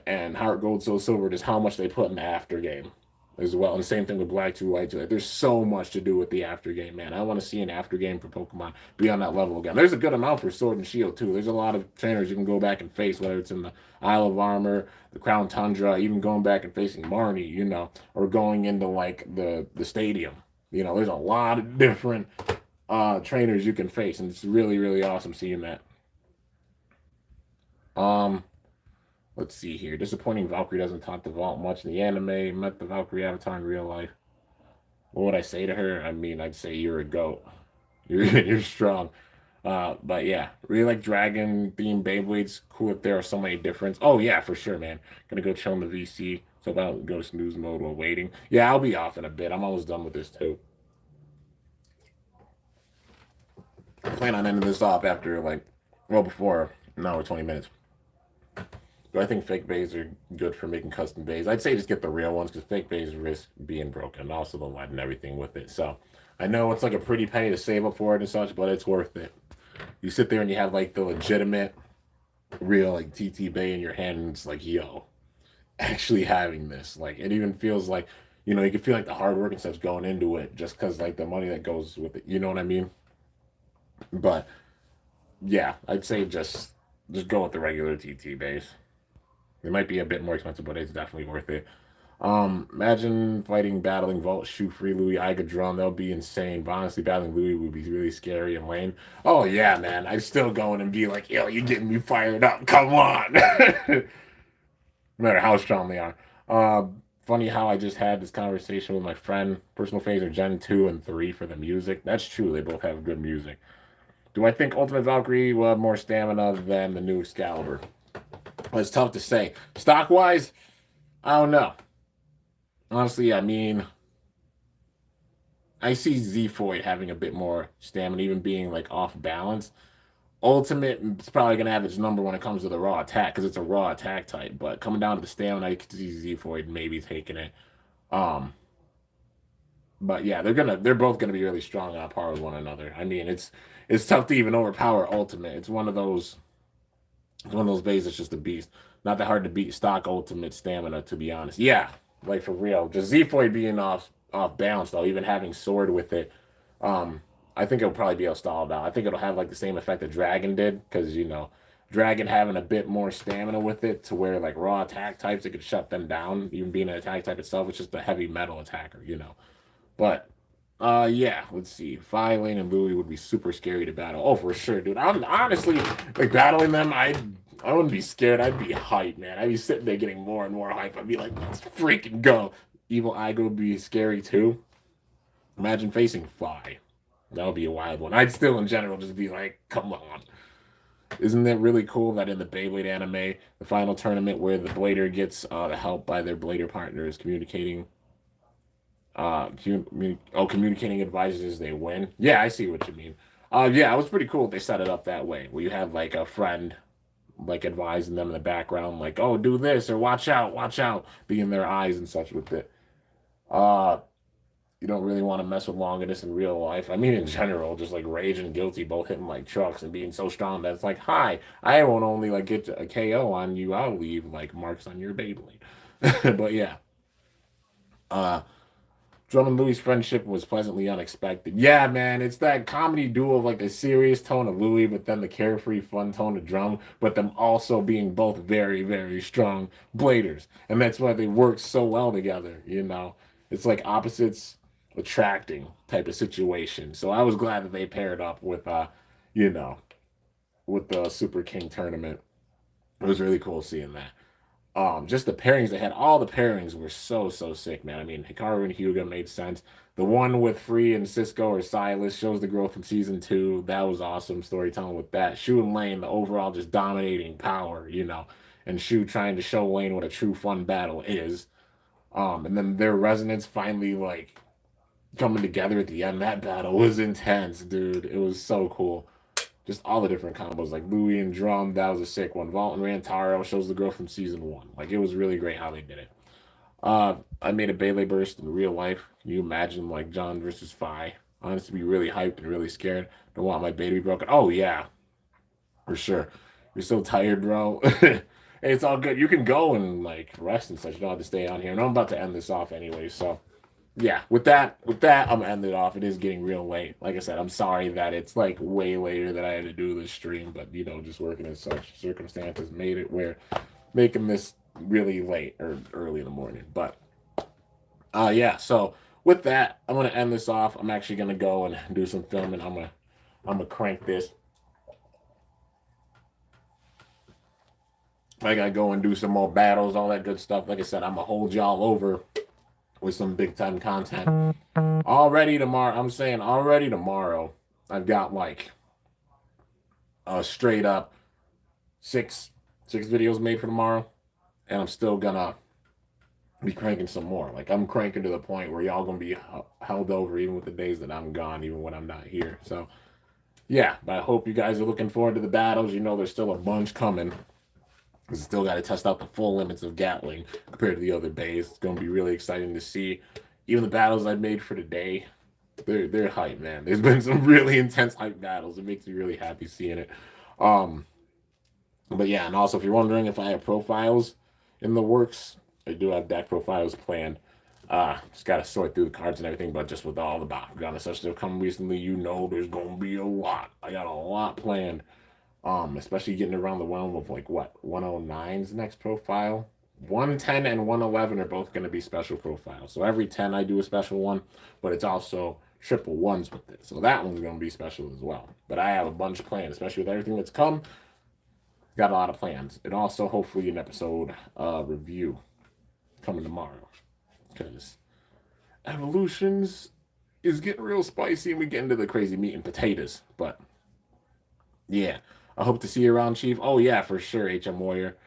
And Heart Gold Soul Silver is how much they put in the after game as well. And same thing with Black 2, White 2. Like, there's so much to do with the after game, man. I want to see an after game for Pokemon be on that level again. There's a good amount for Sword and Shield too. There's a lot of trainers you can go back and face, whether it's in the Isle of Armor, the Crown Tundra, even going back and facing Marnie, you know, or going into like the stadium. You know, there's a lot of different trainers you can face, and it's really awesome seeing that. Um, let's see here. Disappointing Valkyrie doesn't talk to Vault much in the anime. Met the Valkyrie avatar in real life. What would I say to her? I mean, I'd say you're a goat. You're strong. But yeah, really like dragon themed Beyblades. Cool if there are so many different. Oh yeah, for sure, man. Gonna go chill in the VC. So about go snooze mode while waiting. Yeah, I'll be off in a bit. I'm almost done with this too. I plan on ending this off after like, well, before an hour 20 minutes. Do I think fake bays are good for making custom bays? I'd say just get the real ones because fake bays risk being broken, and also the lead and everything with it. So I know it's like a pretty penny to save up for it and such, but it's worth it. You sit there and you have like the legitimate, real like TT bay in your hand, and it's like, yo, actually having this. Like it even feels like, you know, you can feel like the hard work and stuff going into it just because like the money that goes with it. You know what I mean? But yeah, I'd say just go with the regular TT base. It might be a bit more expensive, but it's definitely worth it. Imagine fighting, battling Vault, shoot free Louis Iga drum. That would be insane. But honestly, battling Louis would be really scary and lame. Oh yeah, man. I'd still go in and be like, yo, you getting me fired up. Come on. No matter how strong they are. Funny how I just had this conversation with my friend. Personal favorite Gen 2 and 3 for the music. That's true. They both have good music. Do I think Ultimate Valkyrie will have more stamina than the new Excalibur? Well, it's tough to say. Stock wise, I don't know. Honestly, I mean, I see Z-Foid having a bit more stamina, even being like off balance. Ultimate is probably gonna have its number when it comes to the raw attack because it's a raw attack type. But coming down to the stamina, I could see Z-Foid maybe taking it. Um, but yeah, they're both gonna be really strong on par with one another. I mean, it's tough to even overpower Ultimate. It's one of those bays that's just a beast. Not that hard to beat stock Ultimate stamina, to be honest. Yeah, like for real. Just Z-Foid being off balance though, even having sword with it. Um, I think it'll probably be able to stall down. I think it'll have like the same effect that Dragon did, because Dragon having a bit more stamina with it to where like raw attack types it could shut them down. Even being an attack type itself, it's just a heavy metal attacker. But yeah, let's see. Fi Lane and Louis would be super scary to battle. Oh, for sure, dude. I'm honestly like battling them. I wouldn't be scared. I'd be hyped, man. I'd be sitting there getting more and more hype. I'd be like, let's freaking go. Evil Igo would be scary too. Imagine facing Fi. That would be a wild one. I'd still, in general, just be like, come on. Isn't that really cool that in the Beyblade anime, the final tournament where the Blader gets the help by their Blader partners communicating communicating advisors, they win. Yeah, I see what you mean. Yeah, it was pretty cool they set it up that way, where you have like a friend like advising them in the background, like, oh, do this or watch out, being their eyes and such with it. Uh, you don't really want to mess with Longinus in real life. I mean, in general, just like Rage and Guilty both hitting like trucks and being so strong that it's like, hi, I won't only like get a KO on you, I'll leave like marks on your Beyblade. But yeah, uh, Drum and Louis' friendship was pleasantly unexpected. Yeah, man, it's that comedy duo of like the serious tone of Louis, but then the carefree fun tone of Drum, but them also being both very, very strong bladers. And that's why they work so well together. It's like opposites attracting type of situation. So I was glad that they paired up you know, with the Super King tournament. It was really cool seeing that. Just the pairings they had, all the pairings were so sick, man. I mean, Hikaru and Hyuga made sense. The one with Free and Cisco or Silas shows the growth from season two. That was awesome storytelling with that. Shu and Lane, the overall just dominating power, and Shu trying to show Lane what a true fun battle is. And then their resonance finally like coming together at the end. That battle was intense, dude. It was so cool. Just all the different combos, like Louis and Drum, that was a sick one. Vault and Rantaro shows the growth from season one. Like it was really great how they did it. I made a Beyblade burst in real life. Can you imagine like John versus Fi? Honestly, be really hyped and really scared. Don't want my baby broken. Oh yeah, for sure. You're so tired, bro. Hey, it's all good. You can go and like rest and such. You don't have to stay on here. And I'm about to end this off anyway, so yeah, with that, I'm ending it off. It is getting real late. Like I said, I'm sorry that it's like way later that I had to do this stream, but just working in such circumstances made it where making this really late or early in the morning. But yeah, so with that, I'm gonna end this off. I'm actually gonna go and do some filming. I'm gonna crank this. I gotta go and do some more battles, all that good stuff. Like I said, I'm gonna hold y'all over with some big time content. Already tomorrow, I'm saying already tomorrow, I've got like a straight up six videos made for tomorrow, and I'm still gonna be cranking some more. Like I'm cranking to the point where y'all gonna be held over even with the days that I'm gone, even when I'm not here. So yeah, but I hope you guys are looking forward to the battles. There's still a bunch coming. Still got to test out the full limits of Gatling compared to the other bays. It's going to be really exciting to see. Even the battles I made for today, they're hype, man. There's been some really intense hype battles. It makes me really happy seeing it. Um, but yeah, and also if you're wondering if I have profiles in the works, I do have deck profiles planned. Just got to sort through the cards and everything, but just with all the Bakugan and such that have come recently, there's going to be a lot. I got a lot planned. Especially getting around the realm of like what 109's next profile. 110 and 111 are both going to be special profiles. So every 10 I do a special one, but it's also triple ones with it. So that one's going to be special as well. But I have a bunch planned, especially with everything that's come. Got a lot of plans. And also hopefully an episode review coming tomorrow. Because Evolutions is getting real spicy and we get into the crazy meat and potatoes. But yeah. I hope to see you around, Chief. Oh yeah, for sure, HM Warrior.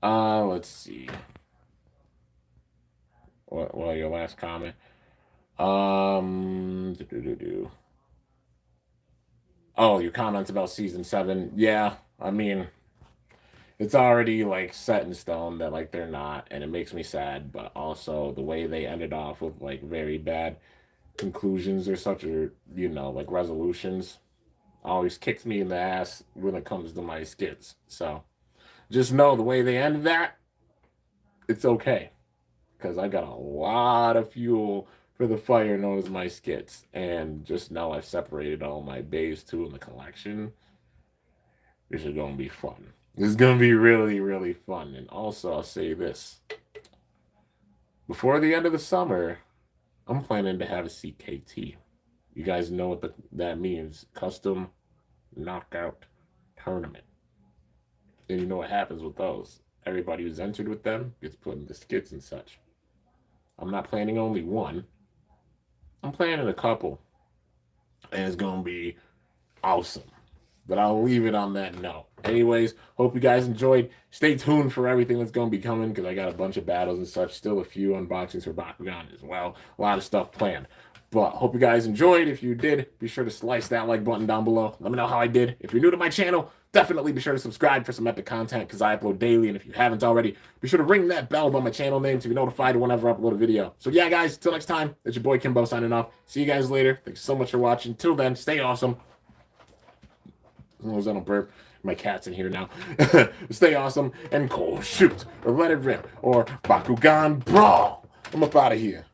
Let's see. What your last comment? Oh, your comments about season 7. Yeah, I mean, it's already like set in stone that like they're not, and it makes me sad. But also the way they ended off with like very bad conclusions or such, or like resolutions, always kicks me in the ass when it comes to my skits. So just know the way they ended that, it's okay, because I got a lot of fuel for the fire known as my skits, and just know I've separated all my bays too in the collection. This is gonna be fun. This is gonna be really, really fun. And also, I'll say this: before the end of the summer, I'm planning to have a CKT. You guys know what that means? Custom Knockout Tournament. And you know what happens with those? Everybody who's entered with them gets put in the skits and such. I'm not planning only one. I'm planning a couple, and it's gonna be awesome. But I'll leave it on that note. Anyways, hope you guys enjoyed. Stay tuned for everything that's going to be coming, because I got a bunch of battles and such. Still a few unboxings for Bakugan as well. A lot of stuff planned. But hope you guys enjoyed. If you did, be sure to slice that like button down below. Let me know how I did. If you're new to my channel, definitely be sure to subscribe for some epic content, because I upload daily. And if you haven't already, be sure to ring that bell by my channel name to be notified whenever I upload a video. So yeah, guys, till next time, it's your boy Kimbo signing off. See you guys later. Thanks so much for watching. Till then, stay awesome. As long as I don't burp. My cat's in here now. Stay awesome and cool. Shoot. Or let it rip. Or Bakugan Brawl. I'm up out of here.